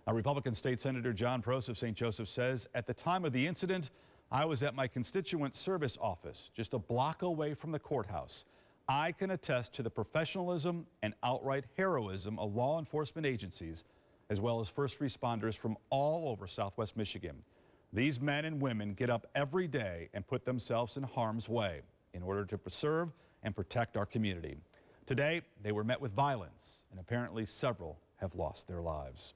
Now, Republican State Senator John Prost of St. Joseph says, "At the time of the incident, I was at my constituent service office just a block away from the courthouse. I can attest to the professionalism and outright heroism of law enforcement agencies, as well as first responders from all over Southwest Michigan. These men and women get up every day and put themselves in harm's way in order to preserve and protect our community. Today, they were met with violence, and apparently several have lost their lives."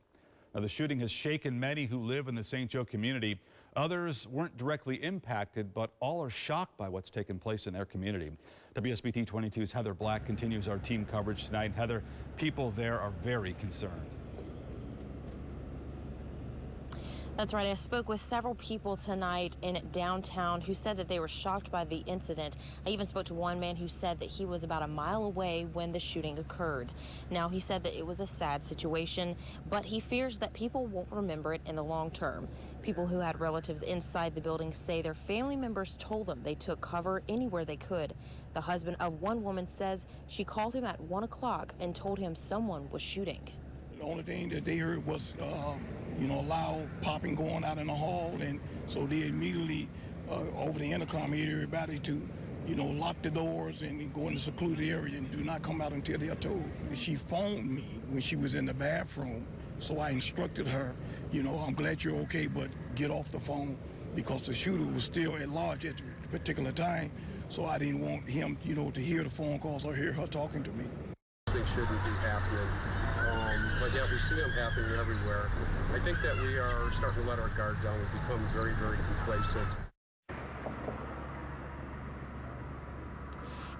Now, the shooting has shaken many who live in the St. Joe community. Others weren't directly impacted, but all are shocked by what's taken place in their community. WSBT 22's Heather Black continues our team coverage tonight. Heather, people there are very concerned. That's right. I spoke with several people tonight in downtown who said that they were shocked by the incident. I even spoke to one man who said that he was about a mile away when the shooting occurred. Now, he said that it was a sad situation, but he fears that people won't remember it in the long term. People who had relatives inside the building say their family members told them they took cover anywhere they could. The husband of one woman says she called him at 1 o'clock and told him someone was shooting. The only thing that they heard was, loud popping going out in the hall, and so they immediately, over the intercom, hit everybody to, lock the doors and go in the secluded area and do not come out until they are told. She phoned me when she was in the bathroom, so I instructed her, I'm glad you're okay, but get off the phone, because the shooter was still at large at the particular time, so I didn't want him, to hear the phone calls or hear her talking to me. Things shouldn't be happening. But yeah, we see them happening everywhere. I think that we are starting to let our guard down. We've become very, very complacent.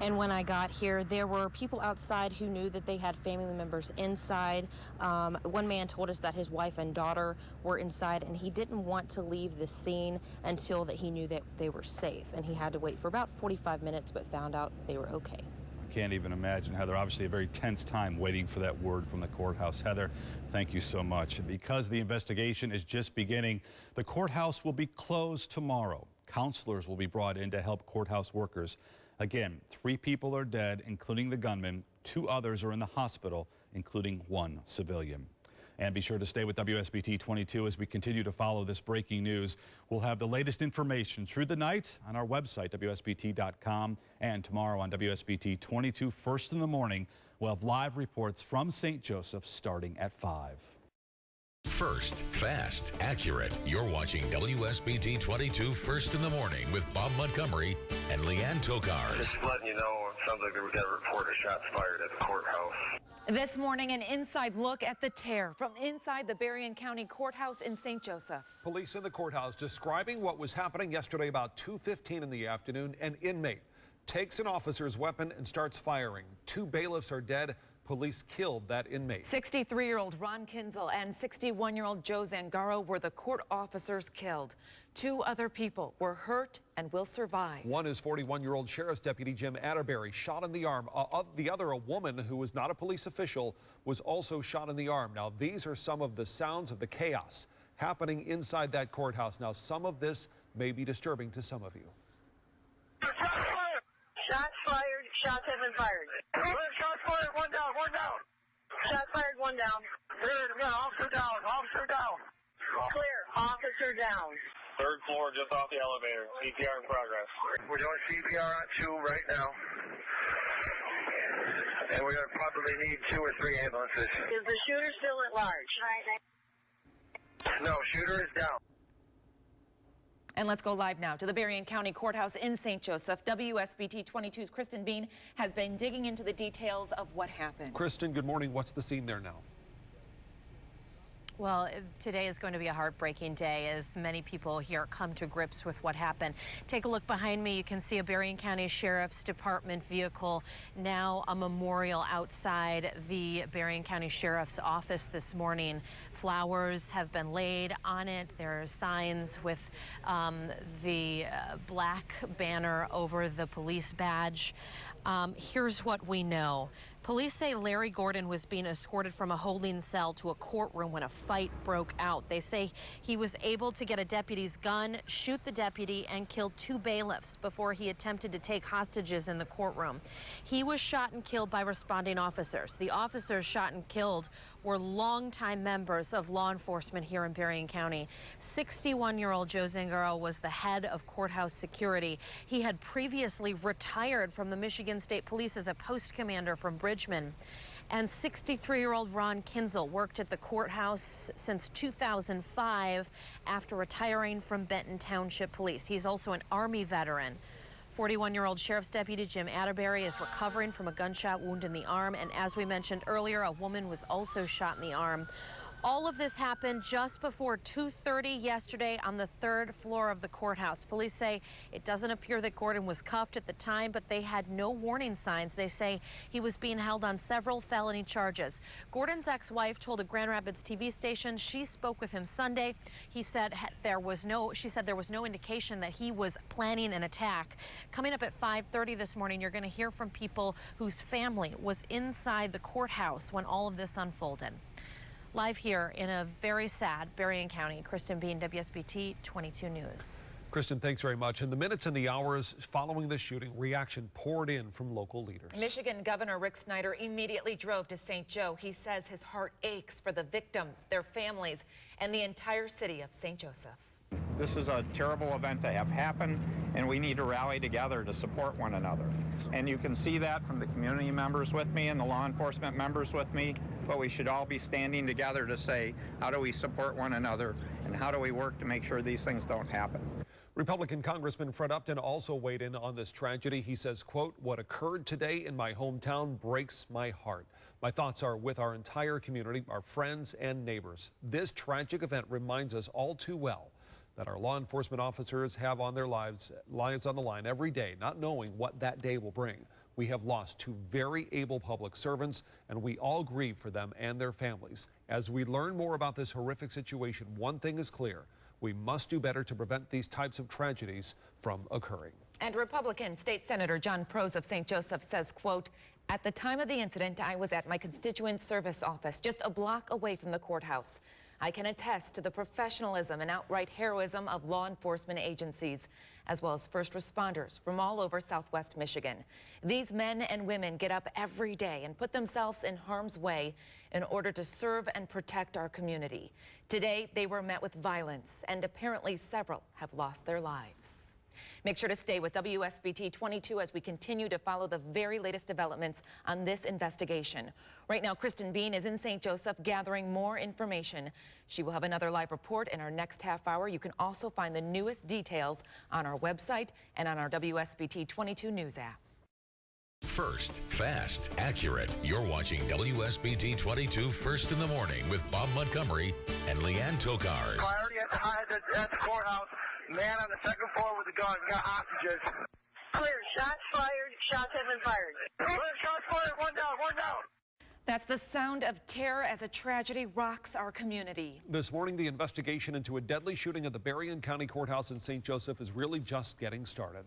And when I got here, there were people outside who knew that they had family members inside. One man told us that his wife and daughter were inside, and he didn't want to leave the scene until that he knew that they were safe. And he had to wait for about 45 minutes, but found out they were okay. Can't even imagine, Heather. Obviously a very tense time waiting for that word from the courthouse. Heather, thank you so much. Because the investigation is just beginning, the courthouse will be closed tomorrow. Counselors will be brought in to help courthouse workers. Again, 3 people are dead, including the gunman. 2 others are in the hospital, including 1 civilian. And be sure to stay with WSBT 22 as we continue to follow this breaking news. We'll have the latest information through the night on our website, WSBT.com, and tomorrow on WSBT 22 first in the morning. We'll have live reports from St. Joseph starting at 5. First, fast, accurate. You're watching WSBT 22 First in the Morning with Bob Montgomery and Leanne Tokars. Just letting you know, it sounds like we got a report of shots fired at the courthouse. This morning, an inside look at the tear from inside the Berrien County Courthouse in St. Joseph. Police in the courthouse describing what was happening yesterday about 2:15 in the afternoon. An inmate takes an officer's weapon and starts firing. 2 bailiffs are dead. Police killed that inmate. 63-year-old Ron Kinzel and 61-year-old Joe Zangaro were the court officers killed. 2 other people were hurt and will survive. One is 41-year-old Sheriff's Deputy Jim Atterbury, shot in the arm. The other, a woman who was not a police official, was also shot in the arm. Now, these are some of the sounds of the chaos happening inside that courthouse. Now, some of this may be disturbing to some of you. Shots fired. Shots have been fired. Shots fired. One down. One down. Shots fired. One down. Clear. Officer down. Officer down. Clear. Officer down. 3rd floor, just off the elevator. CPR in progress. We're doing CPR on 2 right now. And we're going to probably need 2 or 3 ambulances. Is the shooter still at large? No, shooter is down. And let's go live now to the Berrien County Courthouse in St. Joseph. WSBT 22's Kristen Bean has been digging into the details of what happened. Kristen, good morning. What's the scene there now? Well, today is going to be a heartbreaking day as many people here come to grips with what happened. Take a look behind me. You can see a Berrien County Sheriff's Department vehicle, now a memorial outside the Berrien County Sheriff's office this morning. Flowers have been laid on it. There are signs with the black banner over the police badge. Here's what we know. Police say Larry Gordon was being escorted from a holding cell to a courtroom when a fight broke out. They say he was able to get a deputy's gun, shoot the deputy, and kill 2 bailiffs before he attempted to take hostages in the courtroom. He was shot and killed by responding officers. The officers shot and killed were longtime members of law enforcement here in Berrien County. 61-year-old Joe Zangaro was the head of courthouse security. He had previously retired from the Michigan State Police as a post commander from Bridgman. And 63-year-old Ron Kinzel worked at the courthouse since 2005 after retiring from Benton Township Police. He's also an Army veteran. 41-year-old Sheriff's Deputy Jim Atterbury is recovering from a gunshot wound in the arm. And as we mentioned earlier, a woman was also shot in the arm. All of this happened just before 2:30 yesterday on the 3rd floor of the courthouse. Police say it doesn't appear that Gordon was cuffed at the time, but they had no warning signs. They say he was being held on several felony charges. Gordon's ex-wife told a Grand Rapids TV station she spoke with him Sunday. She said there was no indication that he was planning an attack. Coming up at 5:30 this morning, you're going to hear from people whose family was inside the courthouse when all of this unfolded. Live here in a very sad Berrien County, Kristen Bean, WSBT 22 News. Kristen, thanks very much. In the minutes and the hours following the shooting, reaction poured in from local leaders. Michigan Governor Rick Snyder immediately drove to St. Joe. He says his heart aches for the victims, their families, and the entire city of St. Joseph. This is a terrible event to have happen, and we need to rally together to support one another. And you can see that from the community members with me and the law enforcement members with me, but we should all be standing together to say, how do we support one another, and how do we work to make sure these things don't happen? Republican Congressman Fred Upton also weighed in on this tragedy. He says, quote, "What occurred today in my hometown breaks my heart. My thoughts are with our entire community, our friends and neighbors. This tragic event reminds us all too well that our law enforcement officers have on their lives on the line every day, not knowing what that day will bring. We have lost 2 very able public servants, and we all grieve for them and their families. As we learn more about this horrific situation, one thing is clear. We must do better to prevent these types of tragedies from occurring." And Republican State Senator John Prose of St. Joseph says, quote, "At the time of the incident, I was at my constituent service office just a block away from the courthouse. I can attest to the professionalism and outright heroism of law enforcement agencies, as well as first responders from all over Southwest Michigan. These men and women get up every day and put themselves in harm's way in order to serve and protect our community. Today, they were met with violence, and apparently several have lost their lives." Make sure to stay with WSBT 22 as we continue to follow the very latest developments on this investigation. Right now, Kristen Bean is in St. Joseph gathering more information. She will have another live report in our next half hour. You can also find the newest details on our website and on our WSBT 22 News app. First, fast, accurate. You're watching WSBT 22 First in the Morning with Bob Montgomery and Leanne Tokars. Priority at the courthouse. Man on the second floor with a gun. We got hostages. Clear. Shots fired. Shots have been fired. Shots fired. One down. One down. That's the sound of terror as a tragedy rocks our community. This morning, the investigation into a deadly shooting at the Berrien County Courthouse in St. Joseph is really just getting started.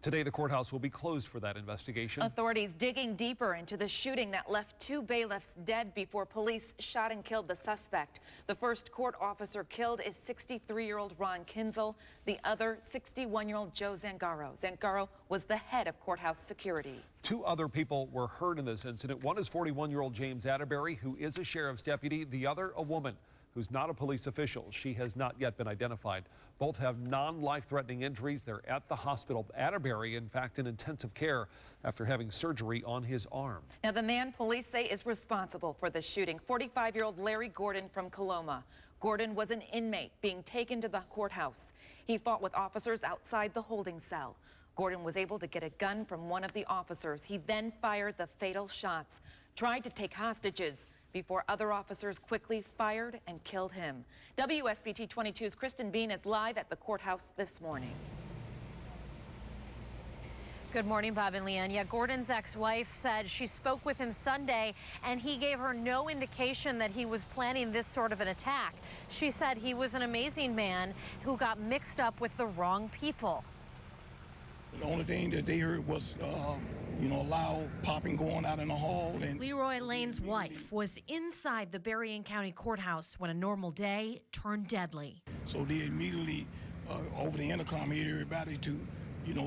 Today, the courthouse will be closed for that investigation. Authorities digging deeper into the shooting that left 2 bailiffs dead before police shot and killed the suspect. The first court officer killed is 63-year-old Ron Kinzel, the other 61-year-old Joe Zangaro. Zangaro was the head of courthouse security. 2 other people were hurt in this incident. One is 41-year-old James Atterbury, who is a sheriff's deputy. The other, a woman who's not a police official. She has not yet been identified. Both have non-life-threatening injuries. They're at the hospital. Atterbury, in fact, in intensive care after having surgery on his arm. Now, the man police say is responsible for the shooting, 45-year-old Larry Gordon from Coloma. Gordon was an inmate being taken to the courthouse. He fought with officers outside the holding cell. Gordon was able to get a gun from one of the officers. He then fired the fatal shots, tried to take hostages, before other officers quickly fired and killed him. WSBT 22's Kristen Bean is live at the courthouse this morning. Good morning, Bob and Leanne. Yeah, Gordon's ex-wife said she spoke with him Sunday, and he gave her no indication that he was planning this sort of an attack. She said he was an amazing man who got mixed up with the wrong people. The only thing that they heard was, loud popping going out in the hall. And Leroy Lane's wife was inside the Berrien County Courthouse when a normal day turned deadly. So they immediately, over the intercom, hit everybody to,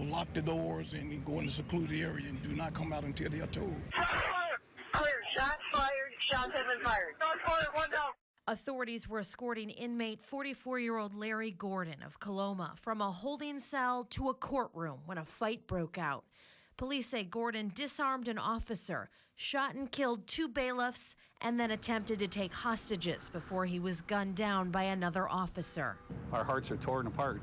lock the doors and go in the secluded area and do not come out until they are told. Clear. Shots fired. Shots have been fired. Shots fired. One down. Authorities were escorting inmate 44-year-old Larry Gordon of Coloma from a holding cell to a courtroom when a fight broke out. Police say Gordon disarmed an officer, shot and killed 2 bailiffs, and then attempted to take hostages before he was gunned down by another officer. Our hearts are torn apart.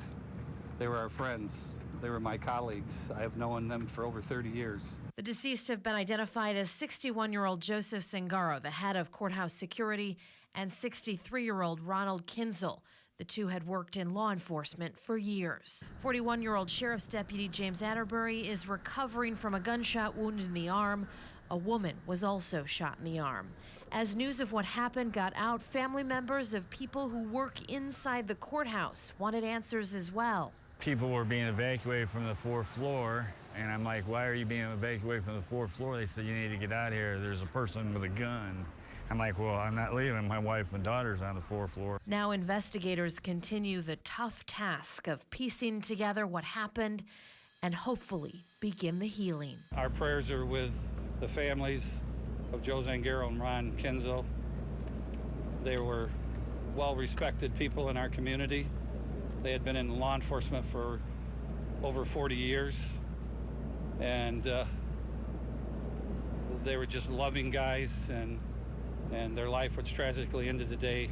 They were our friends. They were my colleagues. I have known them for over 30 years. The deceased have been identified as 61-year-old Joseph Zangaro, the head of courthouse security, and 63-year-old Ronald Kinzel. The 2 had worked in law enforcement for years. 41-year-old Sheriff's Deputy James Atterbury is recovering from a gunshot wound in the arm. A woman was also shot in the arm. As news of what happened got out, family members of people who work inside the courthouse wanted answers as well. People were being evacuated from the 4th floor, and I'm like, why are you being evacuated from the 4th floor? They said, you need to get out of here. There's a person with a gun. I'm like, well, I'm not leaving. My wife and daughter's on the 4th floor. Now investigators continue the tough task of piecing together what happened and hopefully begin the healing. Our prayers are with the families of Joe Zangaro and Ron Kinzel. They were well-respected people in our community. They had been in law enforcement for over 40 years, and they were just loving guys, and their life was tragically ended today.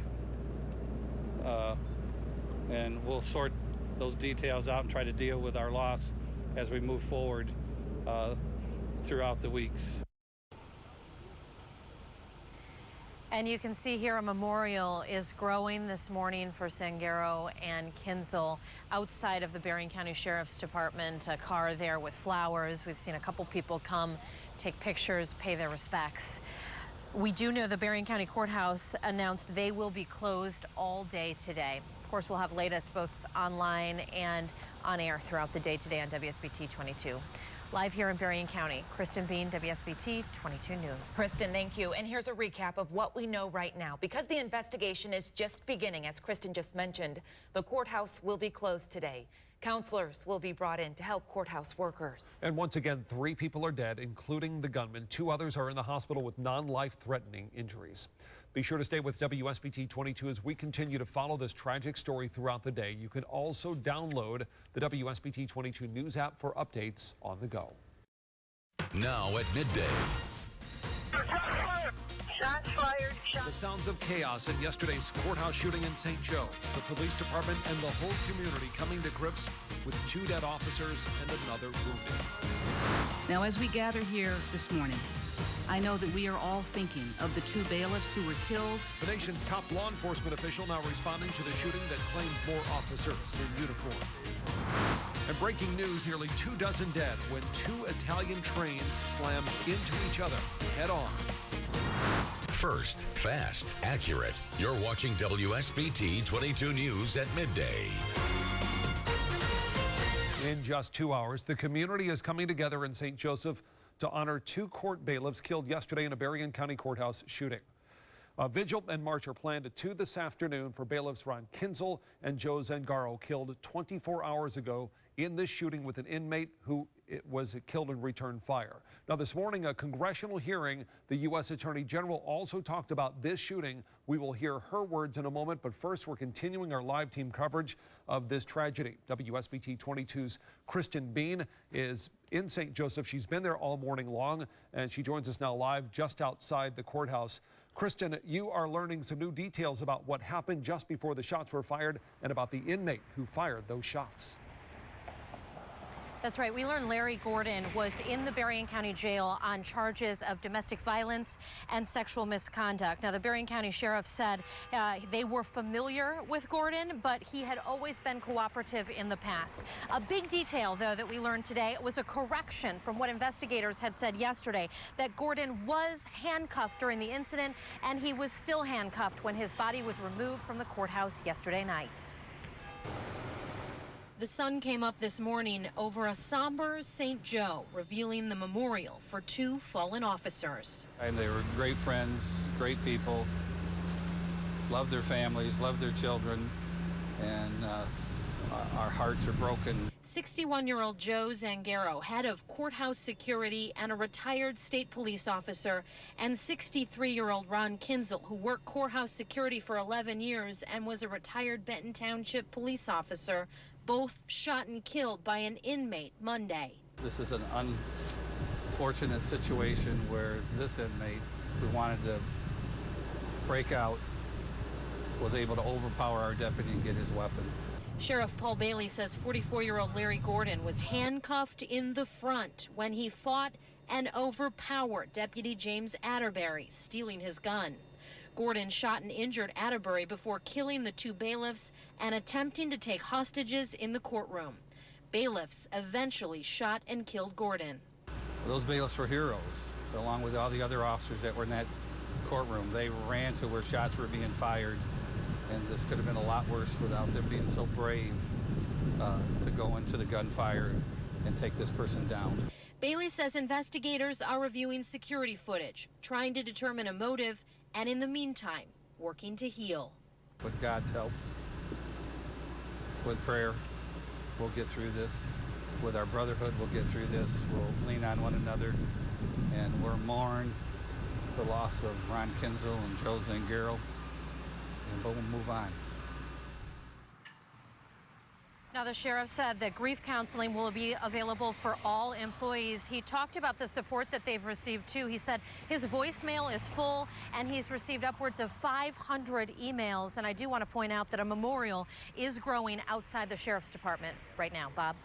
And we'll sort those details out and try to deal with our loss as we move forward throughout the weeks. And you can see here a memorial is growing this morning for Zangaro and Kinzel outside of the Berrien County Sheriff's Department. A car there with flowers. We've seen a couple people come, take pictures, pay their respects. We do know the Berrien County Courthouse announced they will be closed all day today. Of course, we'll have latest both online and on air throughout the day today on WSBT 22. Live here in Berrien County, Kristen Bean, WSBT 22 News. Kristen, thank you. And here's a recap of what we know right now. Because the investigation is just beginning, as Kristen just mentioned, the courthouse will be closed today. Counselors will be brought in to help courthouse workers. And once again, 3 people are dead, including the gunman. 2 others are in the hospital with non-life-threatening injuries. Be sure to stay with WSBT 22 as we continue to follow this tragic story throughout the day. You can also download the WSBT 22 News app for updates on the go. Now at midday. Shots fired. The sounds of chaos in yesterday's courthouse shooting in St. Joe. The police department and the whole community coming to grips with 2 dead officers and another wounded. Now, as we gather here this morning, I know that we are all thinking of the 2 bailiffs who were killed. The nation's top law enforcement official now responding to the shooting that claimed more officers in uniform. And breaking news, nearly 24 dead when 2 Italian trains slammed into each other head on. First, fast, accurate. You're watching WSBT 22 News at midday. In just 2 hours, the community is coming together in St. Joseph to honor 2 court bailiffs killed yesterday in a Berrien County courthouse shooting. A vigil and march are planned at 2 this afternoon for bailiffs Ron Kinzel and Joe Zangaro, killed 24 hours ago in this shooting with an inmate who was killed in return fire. Now this morning, a congressional hearing, the U.S. Attorney General also talked about this shooting. We will hear her words in a moment, but first we're continuing our live team coverage of this tragedy. WSBT 22's Kristen Bean is in St. Joseph. She's been there all morning long, and she joins us now live just outside the courthouse. Kristen, you are learning some new details about what happened just before the shots were fired and about the inmate who fired those shots. That's right. We learned Larry Gordon was in the Berrien County Jail on charges of domestic violence and sexual misconduct. Now, the Berrien County Sheriff said they were familiar with Gordon, but he had always been cooperative in the past. A big detail, though, that we learned today was a correction from what investigators had said yesterday, that Gordon was handcuffed during the incident, and he was still handcuffed when his body was removed from the courthouse yesterday night. The sun came up this morning over a somber St. Joe, revealing the memorial for 2 fallen officers. And they were great friends, great people, loved their families, loved their children, and our hearts are broken. 61-year-old Joe Zangaro, head of courthouse security and a retired state police officer, and 63-year-old Ron Kinzel, who worked courthouse security for 11 years and was a retired Benton Township police officer, both shot and killed by an inmate Monday. This is an unfortunate situation where this inmate who wanted to break out was able to overpower our deputy and get his weapon. Sheriff Paul Bailey says 44-year-old Larry Gordon was handcuffed in the front when he fought and overpowered Deputy James Atterbury, stealing his gun. Gordon shot and injured Atterbury before killing the 2 bailiffs and attempting to take hostages in the courtroom. Bailiffs eventually shot and killed Gordon. Those bailiffs were heroes, along with all the other officers that were in that courtroom. They ran to where shots were being fired, and this could have been a lot worse without them being so brave to go into the gunfire and take this person down. Bailey says investigators are reviewing security footage, trying to determine a motive, and in the meantime, working to heal. With God's help, with prayer, we'll get through this. With our brotherhood, we'll get through this. We'll lean on one another, and we'll mourn the loss of Ron Kinzel and Joe Zangaro, and we'll move on. Now, the sheriff said that grief counseling will be available for all employees. He talked about the support that they've received, too. He said his voicemail is full, and he's received upwards of 500 emails. And I do want to point out that a memorial is growing outside the sheriff's department right now. Bob?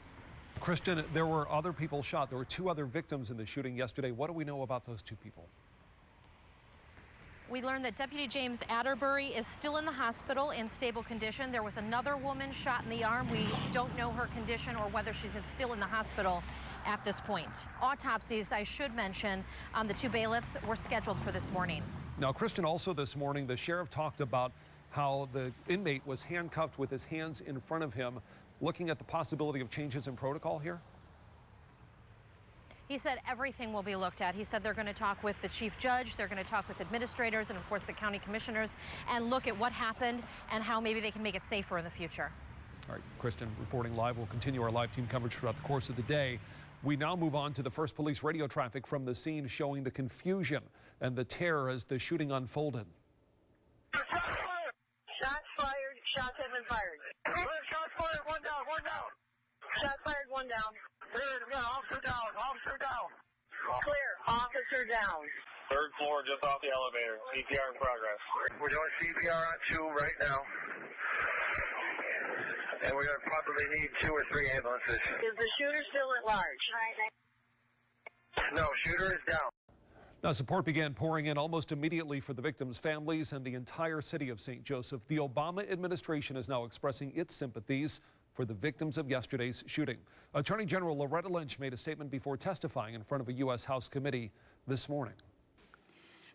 Kristen, there were other people shot. There were 2 other victims in the shooting yesterday. What do we know about those 2 people? We learned that Deputy James Atterbury is still in the hospital in stable condition. There was another woman shot in the arm. We don't know her condition or whether she's still in the hospital at this point. Autopsies, I should mention, on the 2 bailiffs were scheduled for this morning. Now, Kristen, also this morning, the sheriff talked about how the inmate was handcuffed with his hands in front of him, looking at the possibility of changes in protocol here. He said everything will be looked at. He said they're going to talk with the chief judge, they're going to talk with administrators, and of course the county commissioners, and look at what happened and how maybe they can make it safer in the future. All right, Kristen reporting live. We'll continue our live team coverage throughout the course of the day. We now move on to the first police radio traffic from the scene, showing the confusion and the terror as the shooting unfolded. Shots fired. Shots have been fired. Shots fired. One down. One down. Shots fired. One down. Clear. Officer down. Officer down. Clear. Officer down. Third floor, just off the elevator. CPR in progress. We're doing CPR on 2 right now. And we're going to probably need 2 or 3 ambulances. Is the shooter still at large? No, shooter is down. Now, support began pouring in almost immediately for the victims' families and the entire city of St. Joseph. The Obama administration is now expressing its sympathies for the victims of yesterday's shooting. Attorney General Loretta Lynch made a statement before testifying in front of a U.S. House committee this morning.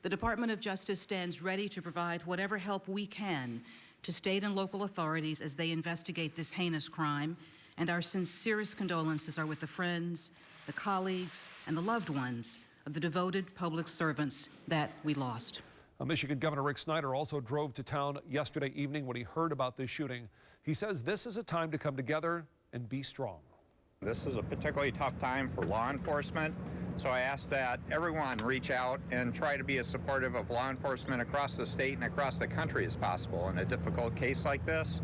The Department of Justice stands ready to provide whatever help we can to state and local authorities as they investigate this heinous crime, and our sincerest condolences are with the friends, the colleagues, and the loved ones of the devoted public servants that we lost. Michigan Governor Rick Snyder also drove to town yesterday evening when he heard about this shooting. He says this is a time to come together and be strong. This is a particularly tough time for law enforcement, so I ask that everyone reach out and try to be as supportive of law enforcement across the state and across the country as possible in a difficult case like this.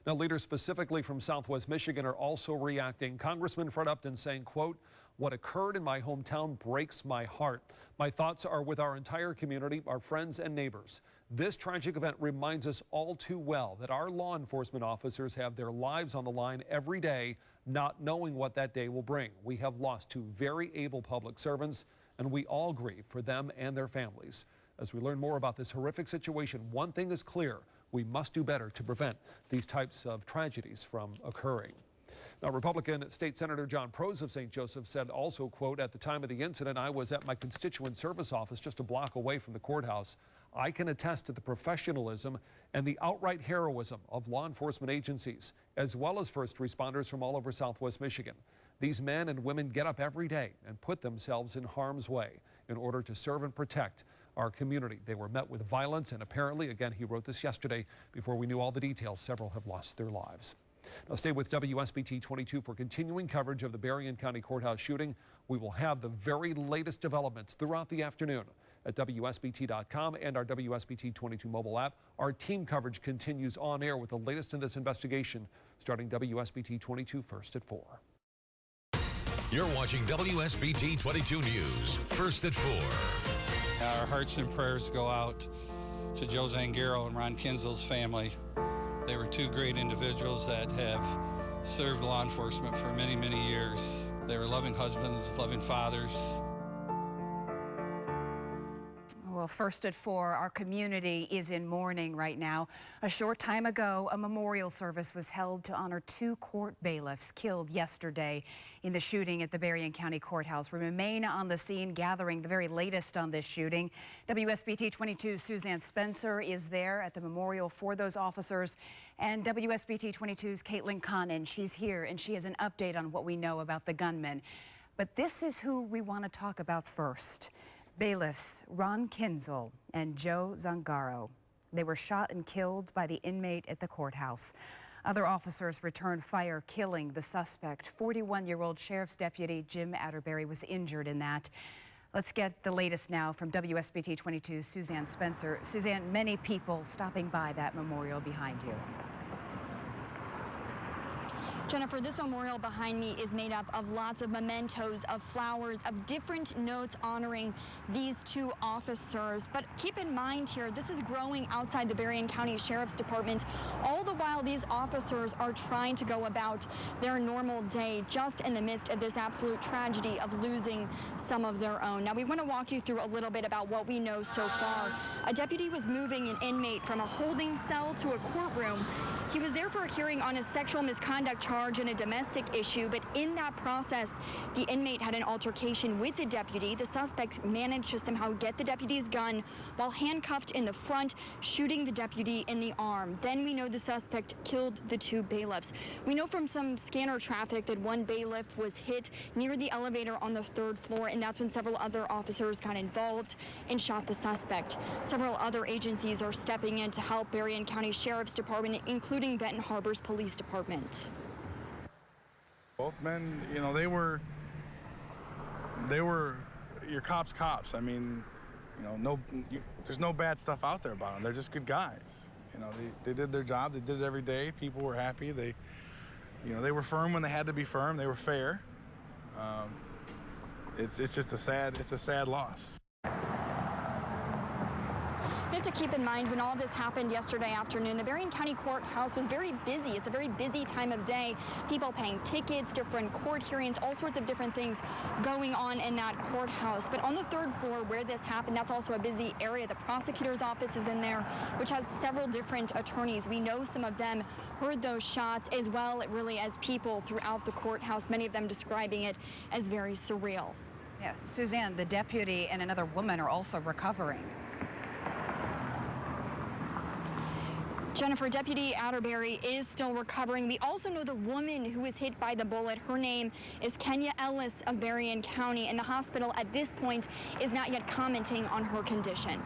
Now, leaders specifically from Southwest Michigan are also reacting. Congressman Fred Upton saying, quote, "What occurred in my hometown breaks my heart. My thoughts are with our entire community, our friends and neighbors. This tragic event reminds us all too well that our law enforcement officers have their lives on the line every day, not knowing what that day will bring. We have lost 2 very able public servants, and we all grieve for them and their families." As we learn more about this horrific situation, one thing is clear: we must do better to prevent these types of tragedies from occurring. Now, Republican State Senator John Prose of St. Joseph said also, quote, "At the time of the incident, I was at my constituent service office just a block away from the courthouse. I can attest to the professionalism and the outright heroism of law enforcement agencies, as well as first responders from all over Southwest Michigan. These men and women get up every day and put themselves in harm's way in order to serve and protect our community. They were met with violence, and apparently, again, he wrote this yesterday, before we knew all the details, several have lost their lives." Now, stay with WSBT 22 for continuing coverage of the Berrien County Courthouse shooting. We will have the very latest developments throughout the afternoon at WSBT.com and our WSBT 22 mobile app. Our team coverage continues on air with the latest in this investigation, starting WSBT 22 first at 4. You're watching WSBT 22 News, first at 4. Our hearts and prayers go out to Joe Zangaro and Ron Kinzel's family. They were 2 great individuals that have served law enforcement for many, many years. They were loving husbands, loving fathers. Well, first at 4, our community is in mourning right now. A short time ago, a memorial service was held to honor 2 court bailiffs killed yesterday in the shooting at the Berrien County Courthouse. We remain on the scene gathering the very latest on this shooting. WSBT 22's Suzanne Spencer is there at the memorial for those officers. And WSBT 22's Caitlin Connon, she's here and she has an update on what we know about the gunman. But this is who we want to talk about first. Bailiffs Ron Kinzel and Joe Zangaro. They were shot and killed by the inmate at the courthouse. Other officers returned fire, killing the suspect. 41-year-old Sheriff's Deputy Jim Atterbury was injured in that. Let's get the latest now from WSBT 22's Suzanne Spencer. Suzanne, many people stopping by that memorial behind you. Jennifer, this memorial behind me is made up of lots of mementos, of flowers, of different notes honoring these 2 officers. But keep in mind here, this is growing outside the Berrien County Sheriff's Department, all the while these officers are trying to go about their normal day just in the midst of this absolute tragedy of losing some of their own. Now, we want to walk you through a little bit about what we know so far. A deputy was moving an inmate from a holding cell to a courtroom. He was there for a hearing on a sexual misconduct charge and a domestic issue, but in that process, the inmate had an altercation with the deputy. The suspect managed to somehow get the deputy's gun while handcuffed in the front, shooting the deputy in the arm. Then we know the suspect killed the 2 bailiffs. We know from some scanner traffic that 1 bailiff was hit near the elevator on the 3rd floor, and that's when several other officers got involved and shot the suspect. Several other agencies are stepping in to help Berrien County Sheriff's Department, including Benton Harbor's Police Department. Both men, they were your cops. I mean, You know, there's no bad stuff out there about them. They're just good guys. You know, they did their job. They did it every day. People were happy. They were firm when they had to be firm. They were fair. It's just a sad loss. You have to keep in mind, when all this happened yesterday afternoon, the Berrien County Courthouse was very busy. It's a very busy time of day. People paying tickets, different court hearings, all sorts of different things going on in that courthouse. But on the third floor where this happened, that's also a busy area. The prosecutor's office is in there, which has several different attorneys. We know some of them heard those shots, as well really as people throughout the courthouse, many of them describing it as very surreal. Yes, Suzanne, the deputy and another woman are also recovering. Jennifer, Deputy Atterbury is still recovering. We also know the woman who was hit by the bullet. Her name is Kenya Ellis of Berrien County, and the hospital at this point is not yet commenting on her condition.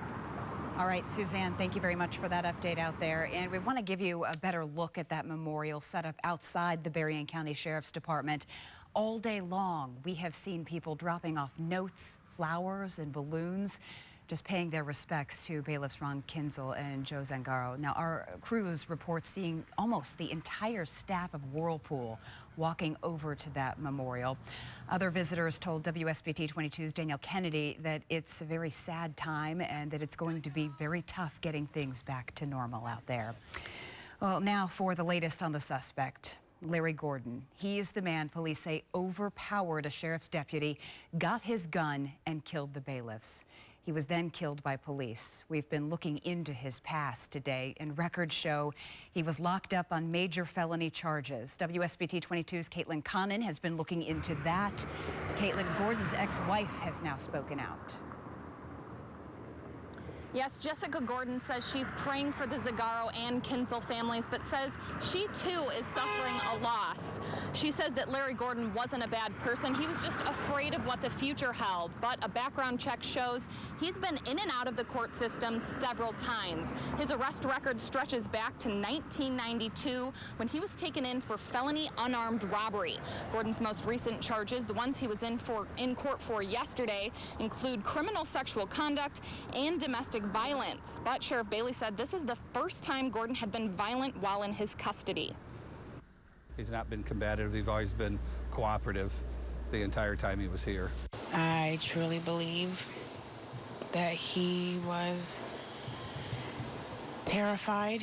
All right, Suzanne, thank you very much for that update out there. And we want to give you a better look at that memorial set up outside the Berrien County Sheriff's Department. All day long, we have seen people dropping off notes, flowers, and balloons, just paying their respects to bailiffs Ron Kinzel and Joe Zangaro. Now, our crews report seeing almost the entire staff of Whirlpool walking over to that memorial. Other visitors told WSBT 22's Danielle Kennedy that it's a very sad time and that it's going to be very tough getting things back to normal out there. Well, now for the latest on the suspect. Larry Gordon. He is the man police say overpowered a sheriff's deputy, got his gun, and killed the bailiffs. He was then killed by police. We've been looking into his past today, and records show he was locked up on major felony charges. WSBT 22's Caitlin Connon has been looking into that. Caitlin, Gordon's ex-wife has now spoken out. Yes, Jessica Gordon says she's praying for the Zagaro and Kinzel families, but says she too is suffering a loss. She says that Larry Gordon wasn't a bad person. He was just afraid of what the future held. But a background check shows he's been in and out of the court system several times. His arrest record stretches back to 1992 when he was taken in for felony unarmed robbery. Gordon's most recent charges, the ones he was in court for yesterday, include criminal sexual conduct and domestic violence. But Sheriff Bailey said this is the first time Gordon had been violent while in his custody. He's not been combative. He's always been cooperative the entire time he was here. I truly believe that he was terrified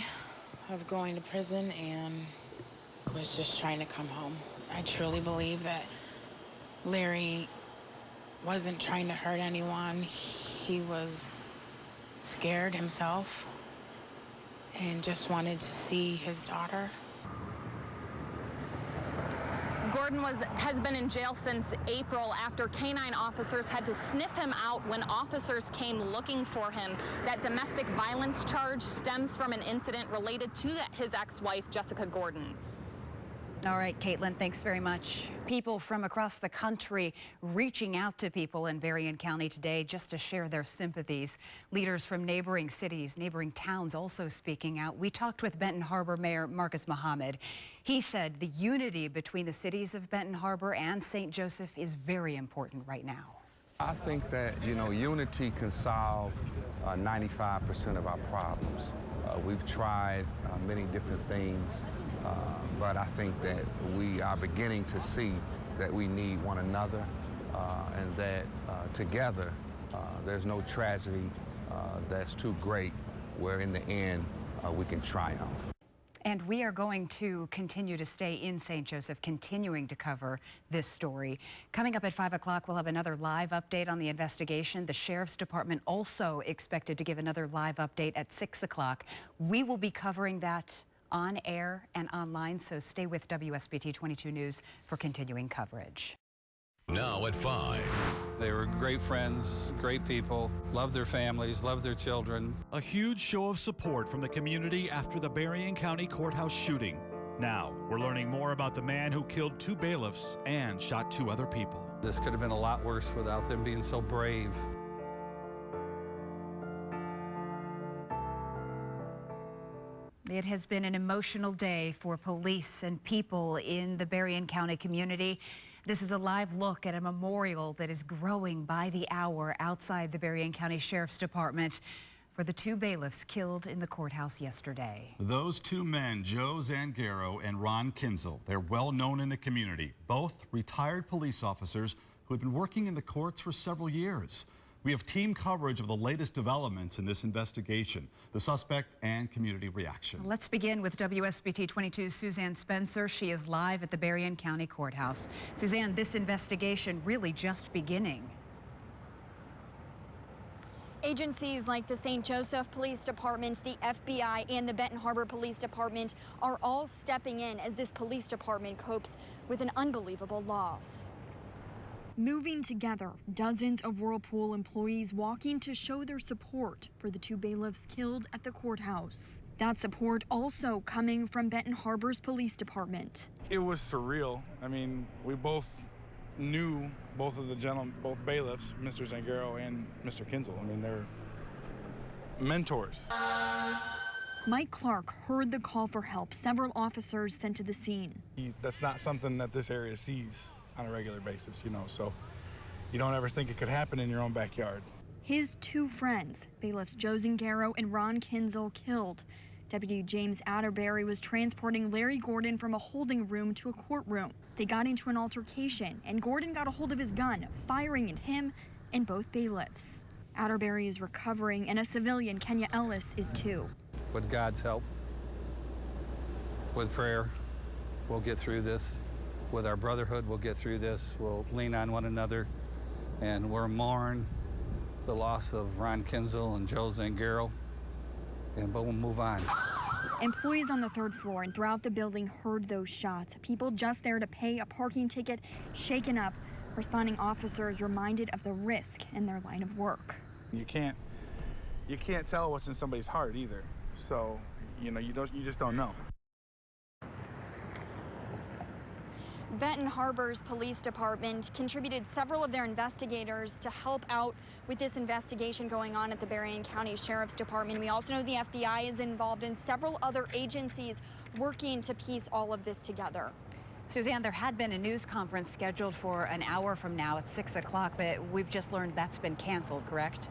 of going to prison and was just trying to come home. I truly believe that Larry wasn't trying to hurt anyone. He was scared himself and just wanted to see his daughter. Gordon has been in jail since April after canine officers had to sniff him out when officers came looking for him. That domestic violence charge stems from an incident related to his ex-wife, Jessica Gordon. All right, Caitlin, thanks very much. People from across the country reaching out to people in Berrien County today just to share their sympathies. Leaders from neighboring cities, neighboring towns also speaking out. We talked with Benton Harbor Mayor Marcus Muhammad. He said the unity between the cities of Benton Harbor and St. Joseph is very important right now. I think that, unity can solve 95% of our problems. We've tried many different things. But I think that we are beginning to see that we need one another and that together there's no tragedy that's too great where in the end we can triumph. And we are going to continue to stay in St. Joseph, continuing to cover this story. Coming up at 5 o'clock, we'll have another live update on the investigation. The Sheriff's Department also expected to give another live update at 6 o'clock. We will be covering that on air and online, so stay with WSBT 22 News for continuing coverage. Now at 5. They were great friends, great people, loved their families, loved their children. A huge show of support from the community after the Berrien County Courthouse shooting. Now, we're learning more about the man who killed 2 bailiffs and shot 2 other people. This could have been a lot worse without them being so brave. It has been an emotional day for police and people in the Berrien County community This is a live look at a memorial that is growing by the hour outside the Berrien County Sheriff's Department for the two bailiffs killed in the courthouse yesterday. Those two men, Joe Zangaro and Ron Kinzel, they're well known in the community, both retired police officers who have been working in the courts for several years. We have team coverage of the latest developments in this investigation, the suspect, and community reaction. Let's begin with WSBT 22's Suzanne Spencer. She is live at the Berrien County Courthouse. Suzanne, this investigation really just beginning. Agencies like the St. Joseph Police Department, the FBI, and the Benton Harbor Police Department are all stepping in as this police department copes with an unbelievable loss. Moving together, dozens of Whirlpool employees walking to show their support for the two bailiffs killed at the courthouse. That support also coming from Benton Harbor's police department. It was surreal. I mean, we both knew both of the gentlemen, both bailiffs, Mr. Zangaro and Mr. Kinzel. I mean, they're mentors. Mike Clark heard the call for help several officers sent to the scene. That's not something that this area sees on a regular basis, you know, so you don't ever think it could happen in your own backyard. His two friends, bailiffs Joe Zangaro and Ron Kinzel, killed. Deputy James Atterbury was transporting Larry Gordon from a holding room to a courtroom. They got into an altercation, and Gordon got a hold of his gun, firing at him and both bailiffs. Atterbury is recovering, and a civilian, Kenya Ellis, is too. With God's help, with prayer, we'll get through this. With our brotherhood, we'll get through this. We'll lean on one another, and we'll mourn the loss of Ron Kinzel and Joe Zangaro, but we'll move on. Employees on the third floor and throughout the building heard those shots. People just there to pay a parking ticket, shaken up. Responding officers reminded of the risk in their line of work. You can't tell what's in somebody's heart either. So, you know, you just don't know. Benton Harbor's police department contributed several of their investigators to help out with this investigation going on at the Berrien County Sheriff's Department. We also know the FBI is involved in several other agencies working to piece all of this together. Suzanne, there had been a news conference scheduled for an hour from now at 6 o'clock, but we've just learned that's been canceled, correct?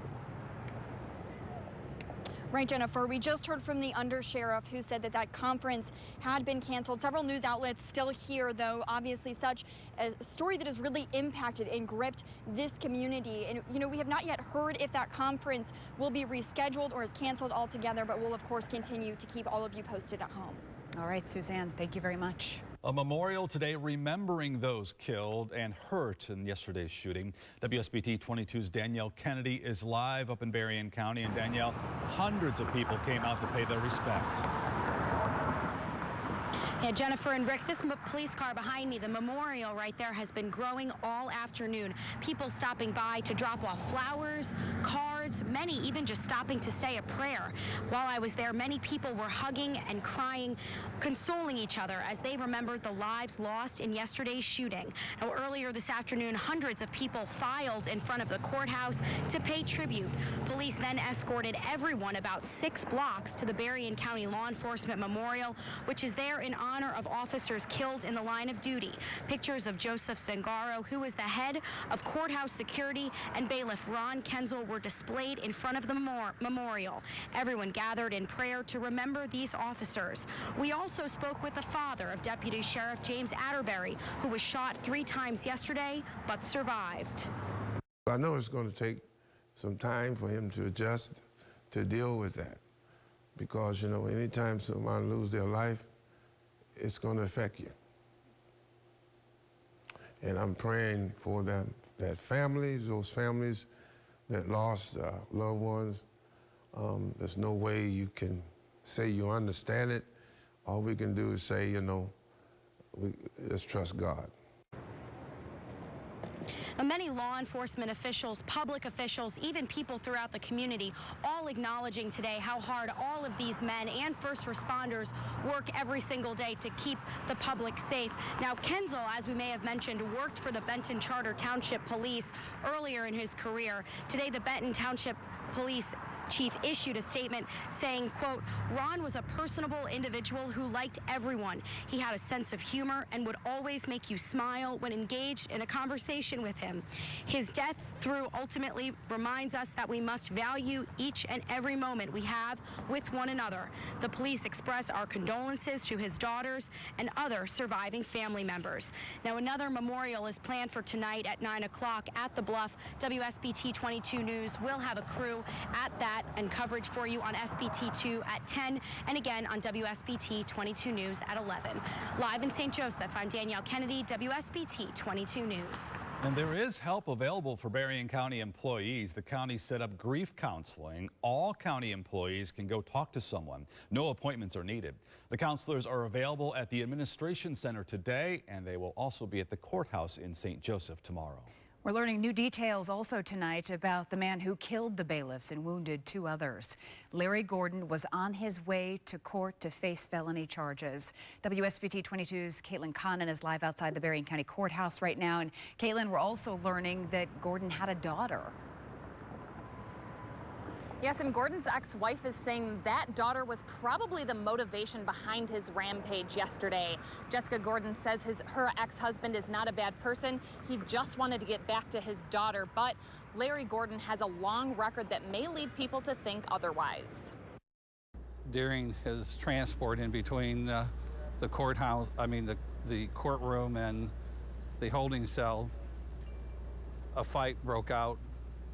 Right, Jennifer. We just heard from the undersheriff who said that that conference had been canceled. Several news outlets still here, though. Obviously, such a story that has really impacted and gripped this community. And, you know, we have not yet heard if that conference will be rescheduled or is canceled altogether, but we'll, of course, continue to keep all of you posted at home. All right, Suzanne, thank you very much. A memorial today remembering those killed and hurt in yesterday's shooting. WSBT 22's Danielle Kennedy is live up in Berrien County. And Danielle, hundreds of people came out to pay their respect. Yeah, Jennifer and Rick, this police car behind me, the memorial right there, has been growing all afternoon. People stopping by to drop off flowers, cards, many even just stopping to say a prayer. While I was there, many people were hugging and crying, consoling each other as they remembered the lives lost in yesterday's shooting. Now, earlier this afternoon, hundreds of people filed in front of the courthouse to pay tribute. Police then escorted everyone about 6 blocks to the Berrien County Law Enforcement Memorial, which is there in honor of officers killed in the line of duty. Pictures of Joseph Zangaro, who was the head of courthouse security, and bailiff Ron Kinzel were displayed in front of the memorial. Everyone gathered in prayer to remember these officers. We also spoke with the father of Deputy Sheriff James Atterbury, who was shot 3 times yesterday but survived. I know it's going to take some time for him to adjust, to deal with that, because, you know, anytime someone loses their life, it's going to affect you. And I'm praying for them, those families that lost loved ones. There's no way you can say you understand it. All we can do is say, you know, let's trust God. Now, many law enforcement officials, public officials, even people throughout the community, all acknowledging today how hard all of these men and first responders work every single day to keep the public safe. Now, Kinzel, as we may have mentioned, worked for the Benton Charter Township Police earlier in his career. Today, the Benton Township Police chief issued a statement saying, quote, Ron was a personable individual who liked everyone. He had a sense of humor and would always make you smile when engaged in a conversation with him. His death through ultimately reminds us that we must value each and every moment we have with one another. The police express our condolences to his daughters and other surviving family members. Now, another memorial is planned for tonight at 9 o'clock at the Bluff. WSBT 22 News will have a crew at that and coverage for you on SBT2 at 10 and again on WSBT 22 News at 11. Live in St. Joseph, I'm Danielle Kennedy, WSBT 22 News. And there is help available for Berrien County employees. The county set up grief counseling. All county employees can go talk to someone. No appointments are needed. The counselors are available at the Administration Center today, and they will also be at the Courthouse in St. Joseph tomorrow. We're learning new details also tonight about the man who killed the bailiffs and wounded 2 others. Larry Gordon was on his way to court to face felony charges. WSBT 22's Caitlin Connon is live outside the Berrien County Courthouse right now. And Caitlin, we're also learning that Gordon had a daughter. Yes, and Gordon's ex-wife is saying that daughter was probably the motivation behind his rampage yesterday. Jessica Gordon says her ex-husband is not a bad person. He just wanted to get back to his daughter, but Larry Gordon has a long record that may lead people to think otherwise. During his transport in between the courthouse, the courtroom and the holding cell, a fight broke out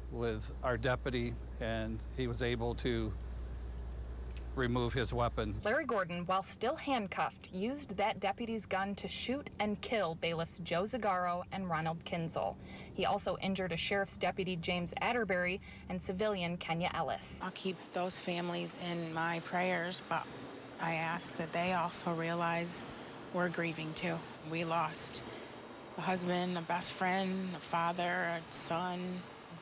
with our deputy, and he was able to remove his weapon. Larry Gordon, while still handcuffed, used that deputy's gun to shoot and kill bailiffs Joe Zagaro and Ronald Kinzel. He also injured a sheriff's deputy, James Atterbury, and civilian Kenya Ellis. I'll keep those families in my prayers, but I ask that they also realize we're grieving too. We lost a husband, a best friend, a father, a son,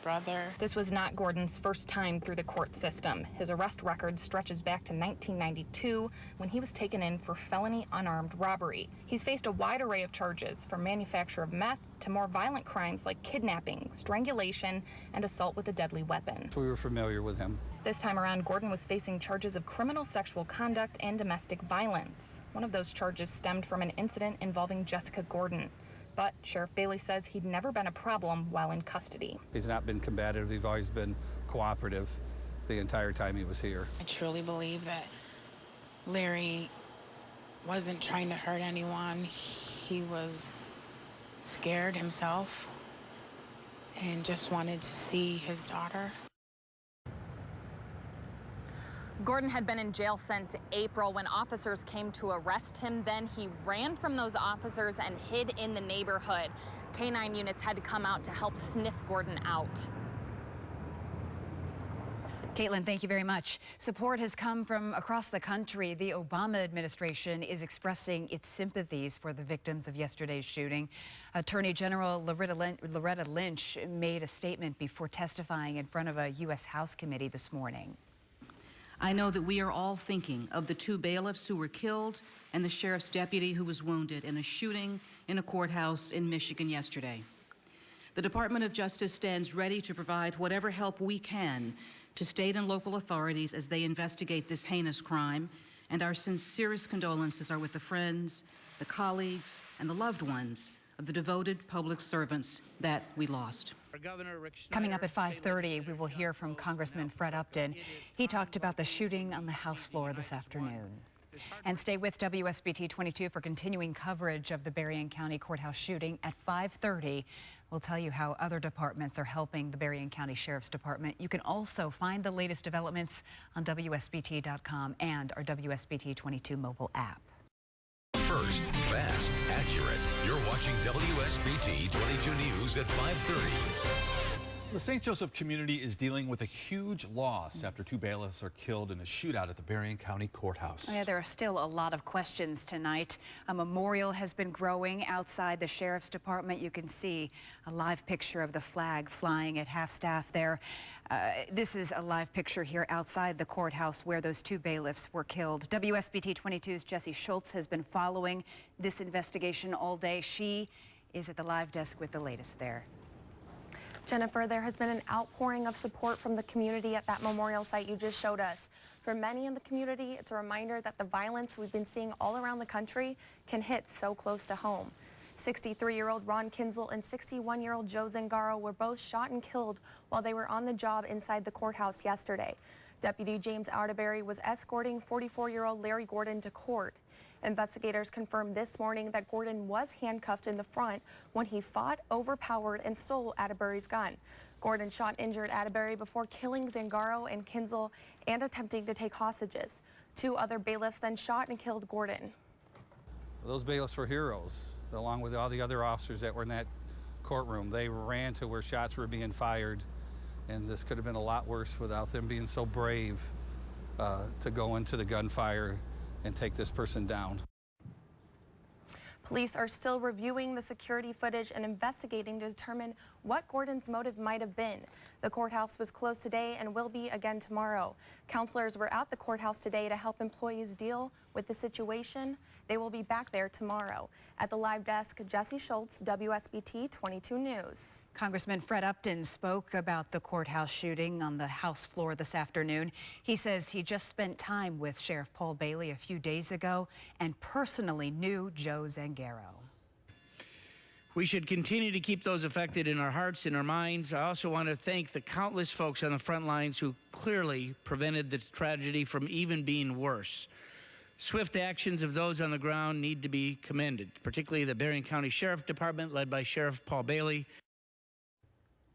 brother. This was not Gordon's first time through the court system. His arrest record stretches back to 1992 when he was taken in for felony unarmed robbery. He's faced a wide array of charges, from manufacture of meth to more violent crimes like kidnapping, strangulation, and assault with a deadly weapon. We were familiar with him. This time around, Gordon was facing charges of criminal sexual conduct and domestic violence. One of those charges stemmed from an incident involving Jessica Gordon. But Sheriff Bailey says he'd never been a problem while in custody. He's not been combative. He's always been cooperative the entire time he was here. I truly believe that Larry wasn't trying to hurt anyone. He was scared himself and just wanted to see his daughter. Gordon had been in jail since April when officers came to arrest him. Then he ran from those officers and hid in the neighborhood. K-9 units had to come out to help sniff Gordon out. Caitlin, thank you very much. Support has come from across the country. The Obama administration is expressing its sympathies for the victims of yesterday's shooting. Attorney General Loretta Lynch made a statement before testifying in front of a U.S. House committee this morning. I know that we are all thinking of the 2 bailiffs who were killed and the sheriff's deputy who was wounded in a shooting in a courthouse in Michigan yesterday. The Department of Justice stands ready to provide whatever help we can to state and local authorities as they investigate this heinous crime, and our sincerest condolences are with the friends, the colleagues, and the loved ones of the devoted public servants that we lost. Coming up at 5:30, we will hear from Congressman Fred Upton. He talked about the shooting on the House floor this afternoon. And stay with WSBT 22 for continuing coverage of the Berrien County Courthouse shooting at 5:30. We'll tell you how other departments are helping the Berrien County Sheriff's Department. You can also find the latest developments on WSBT.com and our WSBT 22 mobile app. First, fast, accurate. You're watching WSBT 22 News at 5:30. The St. Joseph community is dealing with a huge loss after 2 bailiffs are killed in a shootout at the Berrien County Courthouse. Yeah, there are still a lot of questions tonight. A memorial has been growing outside the Sheriff's Department. You can see a live picture of the flag flying at half-staff there. This is a live picture here outside the courthouse where those 2 bailiffs were killed. WSBT 22's Jesse Schultz has been following this investigation all day. She is at the live desk with the latest there. Jennifer, there has been an outpouring of support from the community at that memorial site you just showed us. For many in the community, it's a reminder that the violence we've been seeing all around the country can hit so close to home. 63-year-old Ron Kinzel and 61-year-old Joe Zangaro were both shot and killed while they were on the job inside the courthouse yesterday. Deputy James Arterberry was escorting 44-year-old Larry Gordon to court. Investigators confirmed this morning that Gordon was handcuffed in the front when he fought, overpowered, and stole Atterbury's gun. Gordon shot and injured Atterbury before killing Zangaro and Kinzel and attempting to take hostages. 2 other bailiffs then shot and killed Gordon. Those bailiffs were heroes, along with all the other officers that were in that courtroom. They ran to where shots were being fired, and this could have been a lot worse without them being so brave to go into the gunfire and take this person down. Police are still reviewing the security footage and investigating to determine what Gordon's motive might have been. The courthouse was closed today and will be again tomorrow. Counselors were at the courthouse today to help employees deal with the situation. They will be back there tomorrow. At the live desk, Jesse Schultz, WSBT 22 News. Congressman Fred Upton spoke about the courthouse shooting on the House floor this afternoon. He says he just spent time with Sheriff Paul Bailey a few days ago and personally knew Joe Zangaro. We should continue to keep those affected in our hearts and our minds. I also want to thank the countless folks on the front lines who clearly prevented the tragedy from even being worse. Swift actions of those on the ground need to be commended, particularly the Berrien County Sheriff Department led by Sheriff Paul Bailey.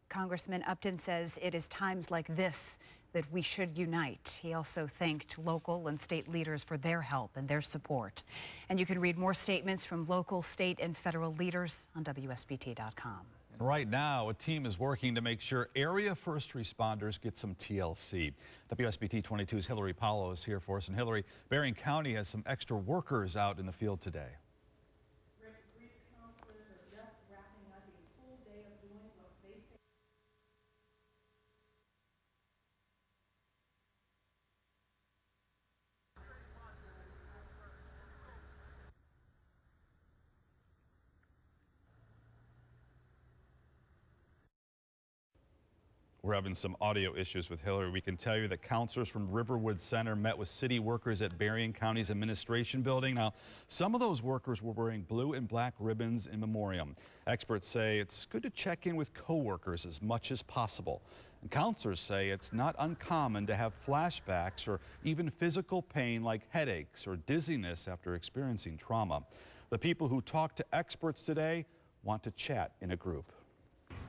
Congressman Upton says it is times like this that we should unite. He also thanked local and state leaders for their help and their support. And you can read more statements from local, state, and federal leaders on WSBT.com. Right now, a team is working to make sure area first responders get some TLC. WSBT 22's Hillary Paulo is here for us. And Hillary, Berrien County has some extra workers out in the field today. We're having some audio issues with Hillary. We can tell you that counselors from Riverwood Center met with city workers at Berrien County's administration building. Now, some of those workers were wearing blue and black ribbons in memoriam. Experts say it's good to check in with coworkers as much as possible. And counselors say it's not uncommon to have flashbacks or even physical pain like headaches or dizziness after experiencing trauma. The people who talked to experts today want to chat in a group.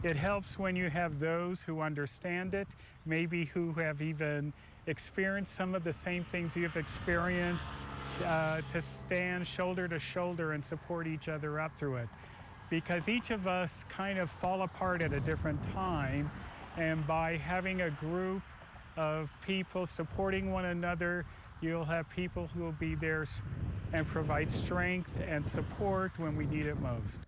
It helps when you have those who understand it, maybe who have even experienced some of the same things you've experienced, to stand shoulder to shoulder and support each other up through it. Because each of us kind of fall apart at a different time, and by having a group of people supporting one another, you'll have people who will be there and provide strength and support when we need it most.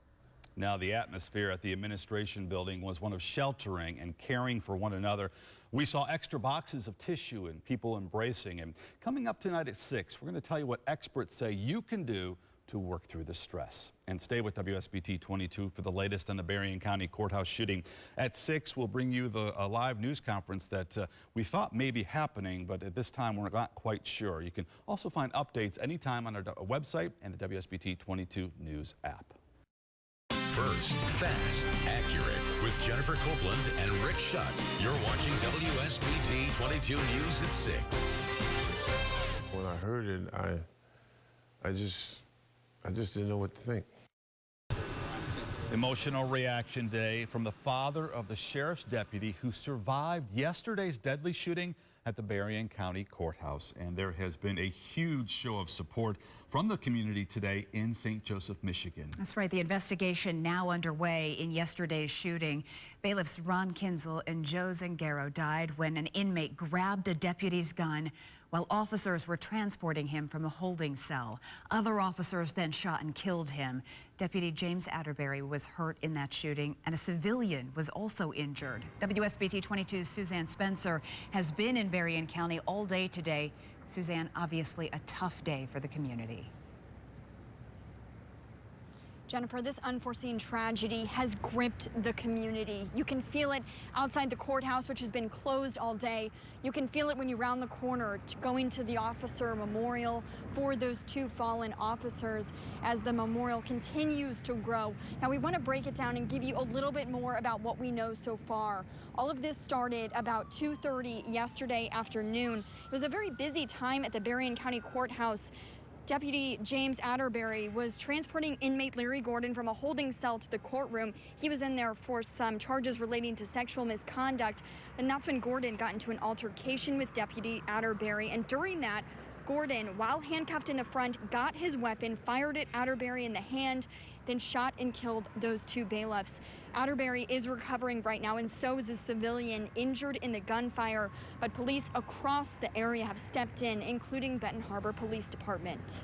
Now, the atmosphere at the administration building was one of sheltering and caring for one another. We saw extra boxes of tissue and people embracing. And coming up tonight at 6, we're going to tell you what experts say you can do to work through the stress. And stay with WSBT 22 for the latest on the Berrien County Courthouse shooting. At 6, we'll bring you a live news conference that we thought may be happening, but at this time we're not quite sure. You can also find updates anytime on our website and the WSBT 22 News app. First, fast, accurate with Jennifer Copeland and Rick Schutt. You're watching WSBT 22 News at 6. When I heard it, I just didn't know what to think. Emotional reaction day from the father of the sheriff's deputy who survived yesterday's deadly shooting at the Berrien County Courthouse. And there has been a huge show of support from the community today in St. Joseph, Michigan. That's right. The investigation now underway in yesterday's shooting. Bailiffs Ron Kinzel and Joe Zangaro died when an inmate grabbed a deputy's gun while officers were transporting him from a holding cell. Other officers then shot and killed him. Deputy James Atterbury was hurt in that shooting, and a civilian was also injured. WSBT 22's Suzanne Spencer has been in Berrien County all day today. Suzanne, obviously a tough day for the community. Jennifer, this unforeseen tragedy has gripped the community. You can feel it outside the courthouse, which has been closed all day. You can feel it when you round the corner going to the officer memorial for those two fallen officers as the memorial continues to grow. Now, we want to break it down and give you a little bit more about what we know so far. All of this started about 2:30 yesterday afternoon. It was a very busy time at the Berrien County Courthouse. Deputy James Atterbury was transporting inmate Larry Gordon from a holding cell to the courtroom. He was in there for some charges relating to sexual misconduct, and that's when Gordon got into an altercation with Deputy Atterbury. And during that, Gordon, while handcuffed in the front, got his weapon, fired at Atterbury in the hand, then shot and killed those two bailiffs. Atterbury is recovering right now, and so is a civilian injured in the gunfire, but police across the area have stepped in, including Benton Harbor Police Department.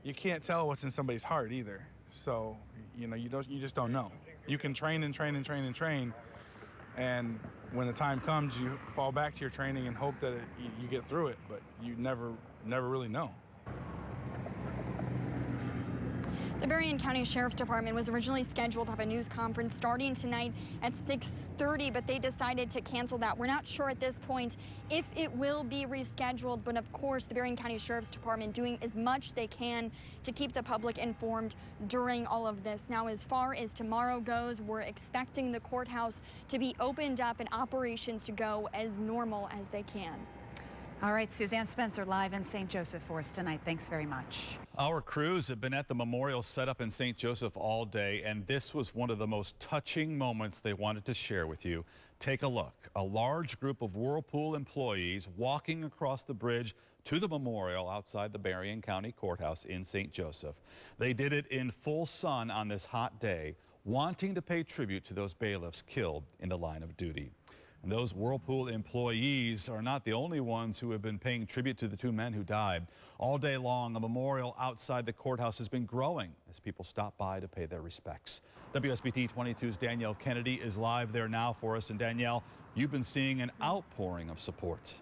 You can't tell what's in somebody's heart either. So, you just don't know. You can train and train and train and train, and when the time comes, you fall back to your training and hope that you get through it, but you never really know. The Berrien County Sheriff's Department was originally scheduled to have a news conference starting tonight at 6:30, but they decided to cancel that. We're not sure at this point if it will be rescheduled, but of course the Berrien County Sheriff's Department doing as much they can to keep the public informed during all of this. Now, as far as tomorrow goes, we're expecting the courthouse to be opened up and operations to go as normal as they can. All right, Suzanne Spencer live in St. Joseph for us tonight. Thanks very much. Our crews have been at the memorial set up in St. Joseph all day, and this was one of the most touching moments they wanted to share with you. Take a look. A large group of Whirlpool employees walking across the bridge to the memorial outside the Berrien County Courthouse in St. Joseph. They did it in full sun on this hot day, wanting to pay tribute to those bailiffs killed in the line of duty. And those Whirlpool employees are not the only ones who have been paying tribute to the two men who died. All day long, a memorial outside the courthouse has been growing as people stop by to pay their respects. WSBT 22's Danielle Kennedy is live there now for us. And Danielle, you've been seeing an outpouring of support.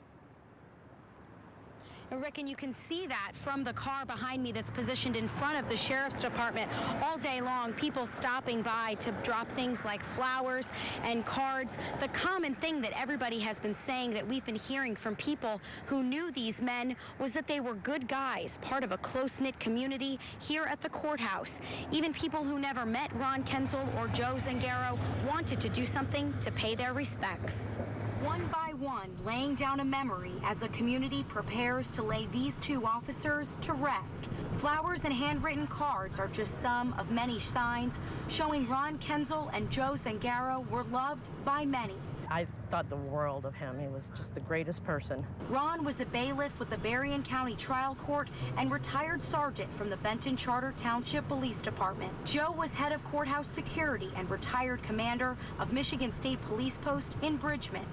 Rick, and you can see that from the car behind me that's positioned in front of the Sheriff's Department. All day long, people stopping by to drop things like flowers and cards. The common thing that everybody has been saying that we've been hearing from people who knew these men was that they were good guys, part of a close-knit community here at the courthouse. Even people who never met Ron Kenzel or Joe Zangaro wanted to do something to pay their respects. One by one, laying down a memory as the community prepares to lay these two officers to rest. Flowers and handwritten cards are just some of many signs showing Ron Kenzel and Joe Zangaro were loved by many. I thought the world of him. He was just the greatest person. Ron was a bailiff with the Berrien County Trial Court and retired sergeant from the Benton Charter Township Police Department. Joe was head of courthouse security and retired commander of Michigan State Police Post in Bridgman.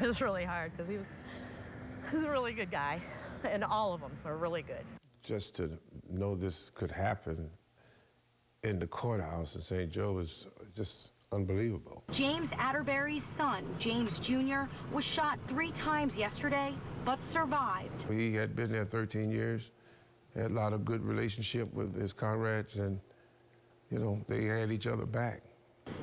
It was really hard because he was a really good guy, and all of them are really good. Just to know this could happen in the courthouse in St. Joe is just unbelievable. James Atterbury's son, James Jr., was shot 3 times yesterday, but survived. He had been there 13 years, had a lot of good relationship with his comrades, and, they had each other back.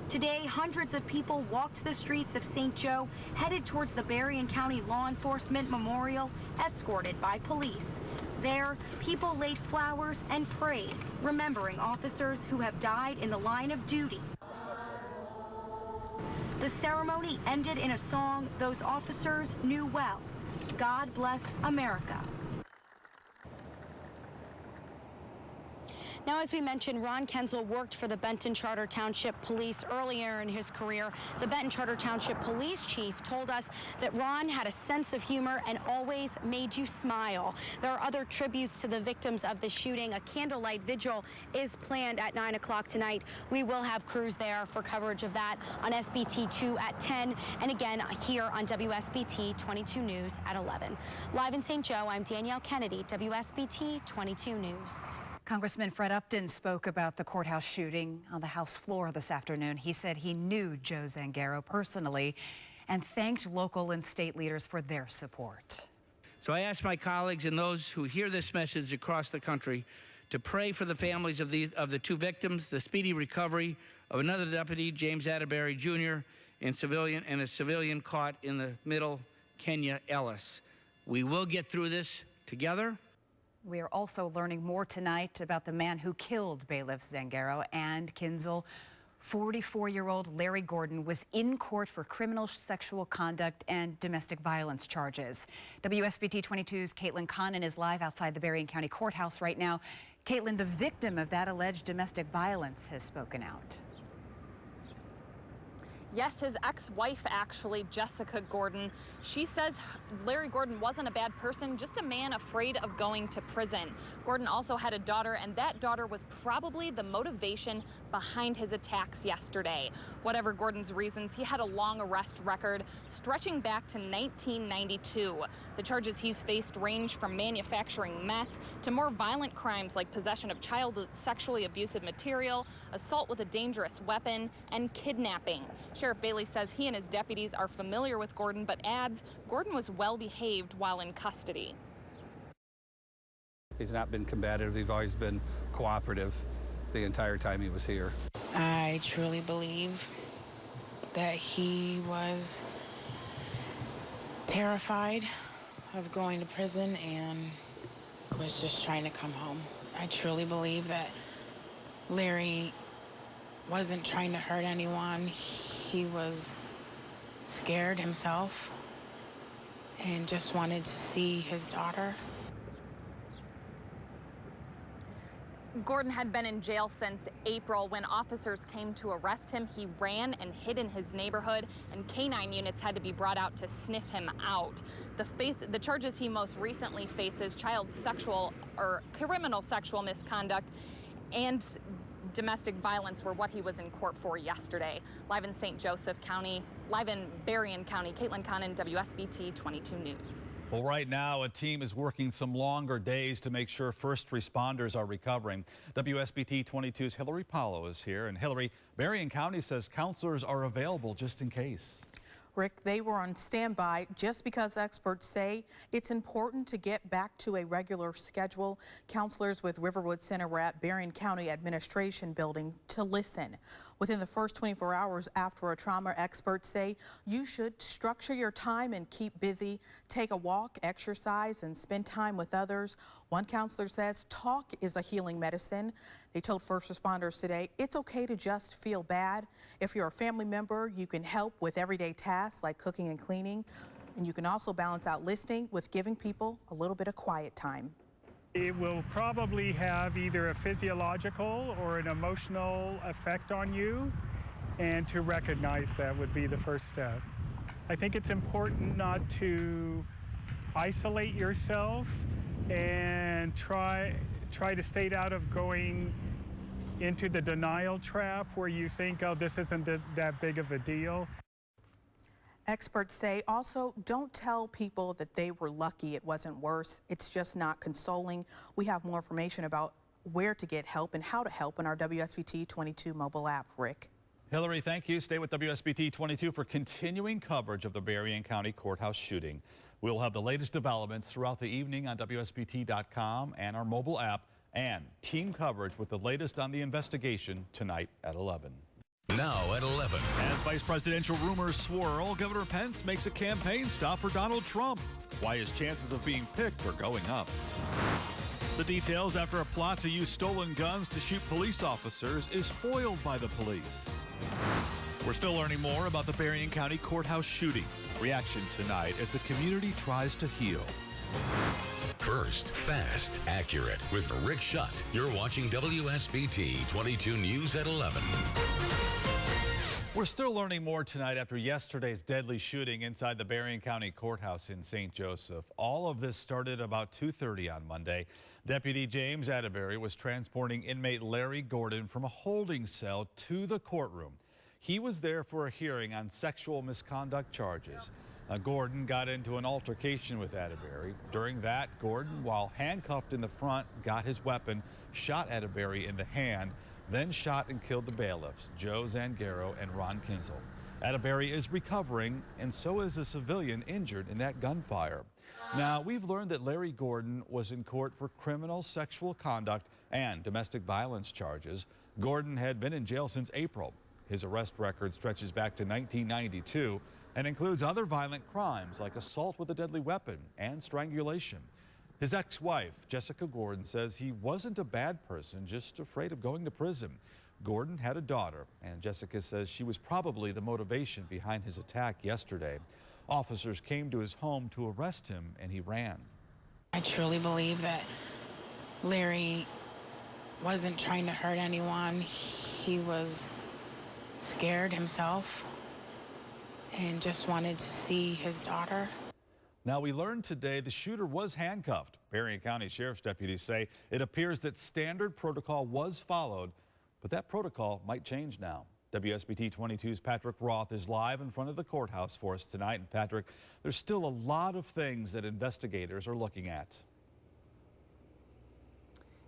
Today, hundreds of people walked the streets of St. Joe, headed towards the Berrien County Law Enforcement Memorial, escorted by police. There, people laid flowers and prayed, remembering officers who have died in the line of duty. The ceremony ended in a song those officers knew well, God Bless America. Now, as we mentioned, Ron Kenzel worked for the Benton Charter Township Police earlier in his career. The Benton Charter Township Police Chief told us that Ron had a sense of humor and always made you smile. There are other tributes to the victims of the shooting. A candlelight vigil is planned at 9 o'clock tonight. We will have crews there for coverage of that on SBT2 at 10, and again here on WSBT 22 News at 11. Live in St. Joe, I'm Danielle Kennedy, WSBT 22 News. Congressman Fred Upton spoke about the courthouse shooting on the House floor this afternoon. He said he knew Joe Zangaro personally and thanked local and state leaders for their support. So I ask my colleagues and those who hear this message across the country to pray for the families of the two victims, the speedy recovery of another deputy, James Atterbury Jr., and a civilian caught in the middle, Kenya Ellis. We will get through this together. We are also learning more tonight about the man who killed bailiffs Zangaro and Kinzel. 44-year-old Larry Gordon was in court for criminal sexual conduct and domestic violence charges. WSBT 22's Caitlin Connon is live outside the Berrien County Courthouse right now. Caitlin, the victim of that alleged domestic violence has spoken out. Yes, his ex-wife, actually, Jessica Gordon. She says Larry Gordon wasn't a bad person, just a man afraid of going to prison. Gordon also had a daughter, and that daughter was probably the motivation behind his attacks yesterday. Whatever Gordon's reasons, he had a long arrest record stretching back to 1992. The charges he's faced range from manufacturing meth to more violent crimes like possession of child sexually abusive material, assault with a dangerous weapon, and kidnapping. Sheriff Bailey says he and his deputies are familiar with Gordon, but adds Gordon was well behaved while in custody. He's not been combative. He's always been cooperative the entire time he was here. I truly believe that he was terrified of going to prison and was just trying to come home. I truly believe that Larry wasn't trying to hurt anyone. He was scared himself and just wanted to see his daughter. Gordon had been in jail since April. When officers came to arrest him, he ran and hid in his neighborhood, and canine units had to be brought out to sniff him out. The charges he most recently faces, child sexual or criminal sexual misconduct and domestic violence, were what he was in court for yesterday. Live in St. Joseph County, live in Berrien County, Caitlin Connon, WSBT 22 News. Well, right now, a team is working some longer days to make sure first responders are recovering. WSBT 22's Hillary Paulo is here. And Hillary, Berrien County says counselors are available just in case. Rick, they were on standby just because experts say it's important to get back to a regular schedule. Counselors with Riverwood Center were at Berrien County Administration Building to listen. Within the first 24 hours after a trauma, experts say you should structure your time and keep busy. Take a walk, exercise, and spend time with others. One counselor says talk is a healing medicine. They told first responders today it's okay to just feel bad. If you're a family member, you can help with everyday tasks like cooking and cleaning. And you can also balance out listening with giving people a little bit of quiet time. It will probably have either a physiological or an emotional effect on you, and to recognize that would be the first step. I think it's important not to isolate yourself and try to stay out of going into the denial trap where you think, oh, this isn't that big of a deal. Experts say also don't tell people that they were lucky it wasn't worse. It's just not consoling. We have more information about where to get help and how to help in our WSBT 22 mobile app. Rick. Hillary, thank you. Stay with WSBT 22 for continuing coverage of the Berrien County Courthouse shooting. We'll have the latest developments throughout the evening on WSBT.com and our mobile app, and team coverage with the latest on the investigation tonight at 11. Now at 11. As vice presidential rumors swirl, Governor Pence makes a campaign stop for Donald Trump. Why his chances of being picked are going up. The details after a plot to use stolen guns to shoot police officers is foiled by the police. We're still learning more about the Berrien County Courthouse shooting. Reaction tonight as the community tries to heal. First, fast, accurate with Rick Schutt. You're watching WSBT 22 News at 11. We're still learning more tonight after yesterday's deadly shooting inside the Berrien County Courthouse in St. Joseph. All of this started about 2:30 on Monday. Deputy James Atterbury was transporting inmate Larry Gordon from a holding cell to the courtroom. He was there for a hearing on sexual misconduct charges. Gordon got into an altercation with Atterbury. During that, Gordon, while handcuffed in the front, got his weapon, shot Atterbury in the hand, then shot and killed the bailiffs, Joe Zangaro and Ron Kinzel. Atterbury is recovering, and so is a civilian injured in that gunfire. Now, we've learned that Larry Gordon was in court for criminal sexual conduct and domestic violence charges. Gordon had been in jail since April. His arrest record stretches back to 1992 and includes other violent crimes like assault with a deadly weapon and strangulation. His ex-wife, Jessica Gordon, says he wasn't a bad person, just afraid of going to prison. Gordon had a daughter, and Jessica says she was probably the motivation behind his attack yesterday. Officers came to his home to arrest him, and he ran. I truly believe that Larry wasn't trying to hurt anyone. He was scared himself and just wanted to see his daughter. Now, we learned today the shooter was handcuffed. Berrien County Sheriff's deputies say it appears that standard protocol was followed, but that protocol might change now. WSBT 22's Patrick Roth is live in front of the courthouse for us tonight. And Patrick, there's still a lot of things that investigators are looking at.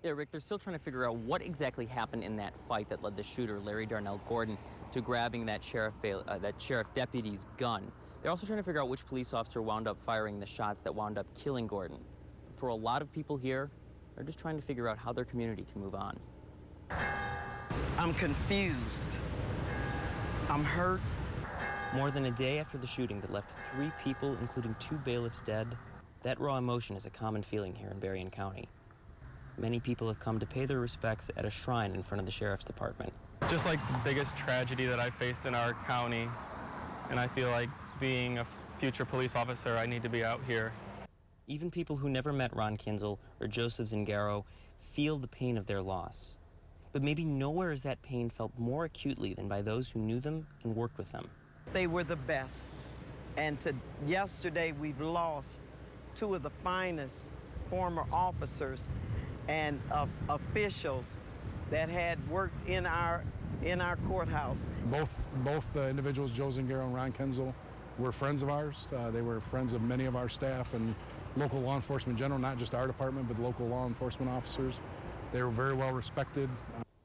Yeah, Rick, they're still trying to figure out what exactly happened in that fight that led the shooter, Larry Darnell Gordon, to grabbing that sheriff deputy's gun. They're also trying to figure out which police officer wound up firing the shots that wound up killing Gordon. For a lot of people here, they're just trying to figure out how their community can move on. I'm confused. I'm hurt. More than a day after the shooting that left 3 people, including 2 bailiffs, dead, that raw emotion is a common feeling here in Berrien County. Many people have come to pay their respects at a shrine in front of the Sheriff's Department. It's just like the biggest tragedy that I've faced in our county, and I feel like being a future police officer, I need to be out here. Even people who never met Ron Kinzel or Joseph Zingaro feel the pain of their loss. But maybe nowhere is that pain felt more acutely than by those who knew them and worked with them. They were the best. And yesterday we've lost 2 of the finest former officers and officials that had worked in our courthouse. Both individuals, Joe Zingaro and Ron Kinzel, were friends of ours. They were friends of many of our staff and local law enforcement in general, not just our department, but local law enforcement officers. They were very well respected.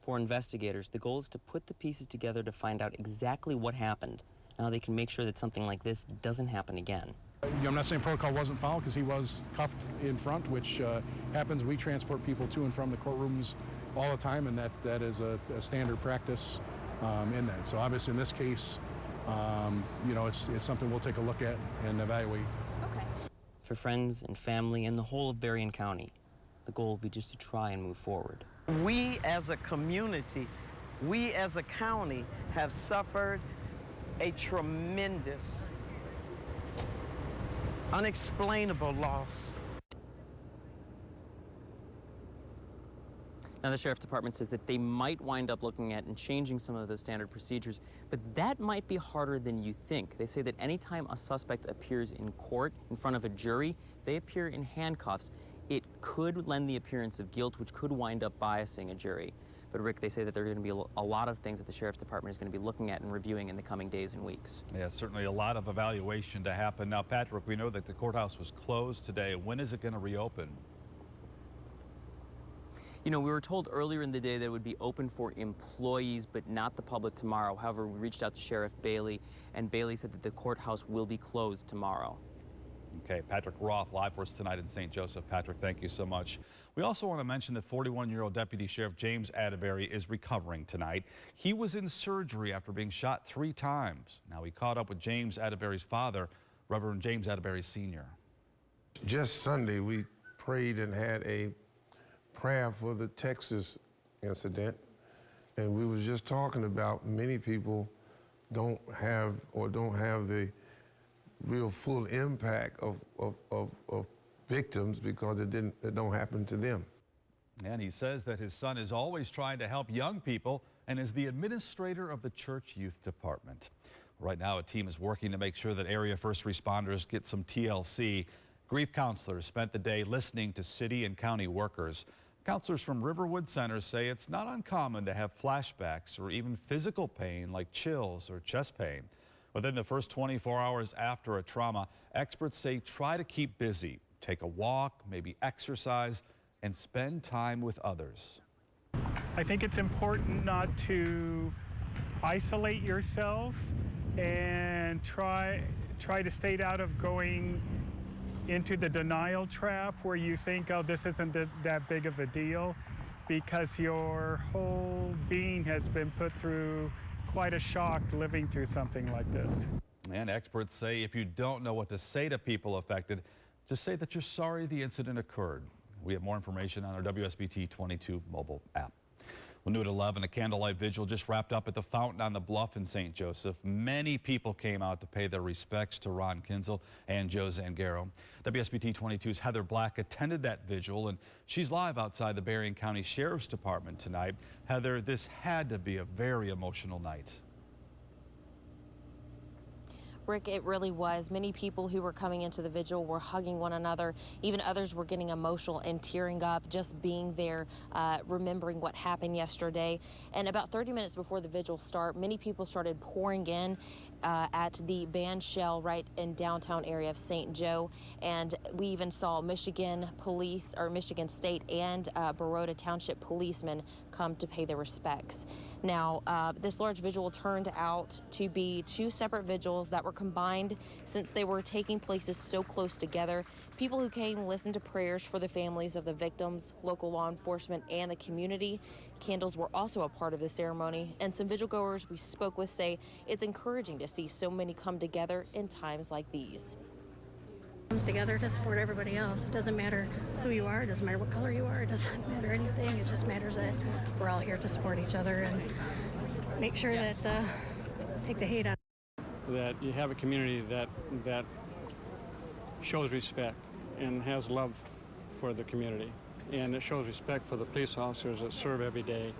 For investigators, the goal is to put the pieces together to find out exactly what happened, and how they can make sure that something like this doesn't happen again. I'm not saying protocol wasn't followed because he was cuffed in front, which happens. We transport people to and from the courtrooms all the time, and that is a standard practice in that. So obviously in this case, it's something we'll take a look at and evaluate. Okay. For friends and family and the whole of Berrien County, the goal will be just to try and move forward. We as a community, we as a county have suffered a tremendous, unexplainable loss. Now, the Sheriff's Department says that they might wind up looking at and changing some of those standard procedures, but that might be harder than you think. They say that anytime a suspect appears in court in front of a jury, they appear in handcuffs. It could lend the appearance of guilt, which could wind up biasing a jury. But Rick, they say that there are going to be a lot of things that the Sheriff's Department is going to be looking at and reviewing in the coming days and weeks. Yeah, certainly a lot of evaluation to happen. Now, Patrick, we know that the courthouse was closed today. When is it going to reopen? You know, we were told earlier in the day that it would be open for employees, but not the public tomorrow. However, we reached out to Sheriff Bailey, and Bailey said that the courthouse will be closed tomorrow. Okay, Patrick Roth live for us tonight in St. Joseph. Patrick, thank you so much. We also want to mention that 41-year-old Deputy Sheriff James Atterbury is recovering tonight. He was in surgery after being shot 3 times. Now, we caught up with James Atterbury's father, Reverend James Atterbury Sr. Just Sunday, we prayed and had a prayer for the Texas incident. And we was just talking about many people don't have the real full impact of victims because it don't happen to them. And he says that his son is always trying to help young people and is the administrator of the church youth department. Right now, a team is working to make sure that area first responders get some TLC. Grief counselors spent the day listening to city and county workers. Counselors from Riverwood Center say it's not uncommon to have flashbacks or even physical pain like chills or chest pain. Within the first 24 hours after a trauma, experts say try to keep busy. Take a walk, maybe exercise, and spend time with others. I think it's important not to isolate yourself and try to stay out of going into the denial trap where you think, oh, this isn't that big of a deal. because your whole being has been put through quite a shock living through something like this. And experts say if you don't know what to say to people affected, just say that you're sorry the incident occurred. We have more information on our WSBT 22 mobile app. Well, new at 11, a candlelight vigil just wrapped up at the Fountain on the Bluff in St. Joseph. Many people came out to pay their respects to Ron Kinzel and Joe Zangaro. WSBT 22's Heather Black attended that vigil, and she's live outside the Berrien County Sheriff's Department tonight. Heather, this had to be a very emotional night. Rick, it really was. Many people who were coming into the vigil were hugging one another. Even others were getting emotional and tearing up just being there, remembering what happened yesterday. And about 30 minutes before the vigil start, many people started pouring in at the band shell right in downtown area of St. Joe. And we even saw Michigan police, or Michigan State and Baroda Township policemen come to pay their respects. Now, this large vigil turned out to be two separate vigils that were combined since they were taking places so close together. People who came listened to prayers for the families of the victims, local law enforcement, and the community. Candles were also a part of the ceremony, and some vigil goers we spoke with say it's encouraging to see so many come together in times like these. Comes together to support everybody else. It doesn't matter who you are, it doesn't matter what color you are, it doesn't matter anything. It just matters that we're all here to support each other and make sure that take the hate out. That you have a community that shows respect and has love for the community, and it shows respect for the police officers that serve every day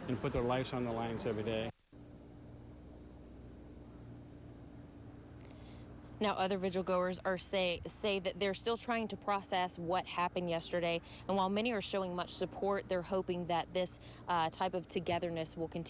and put their lives on the lines every day. Now, other vigil goers are say that they're still trying to process what happened yesterday, and while many are showing much support, they're hoping that this type of togetherness will continue.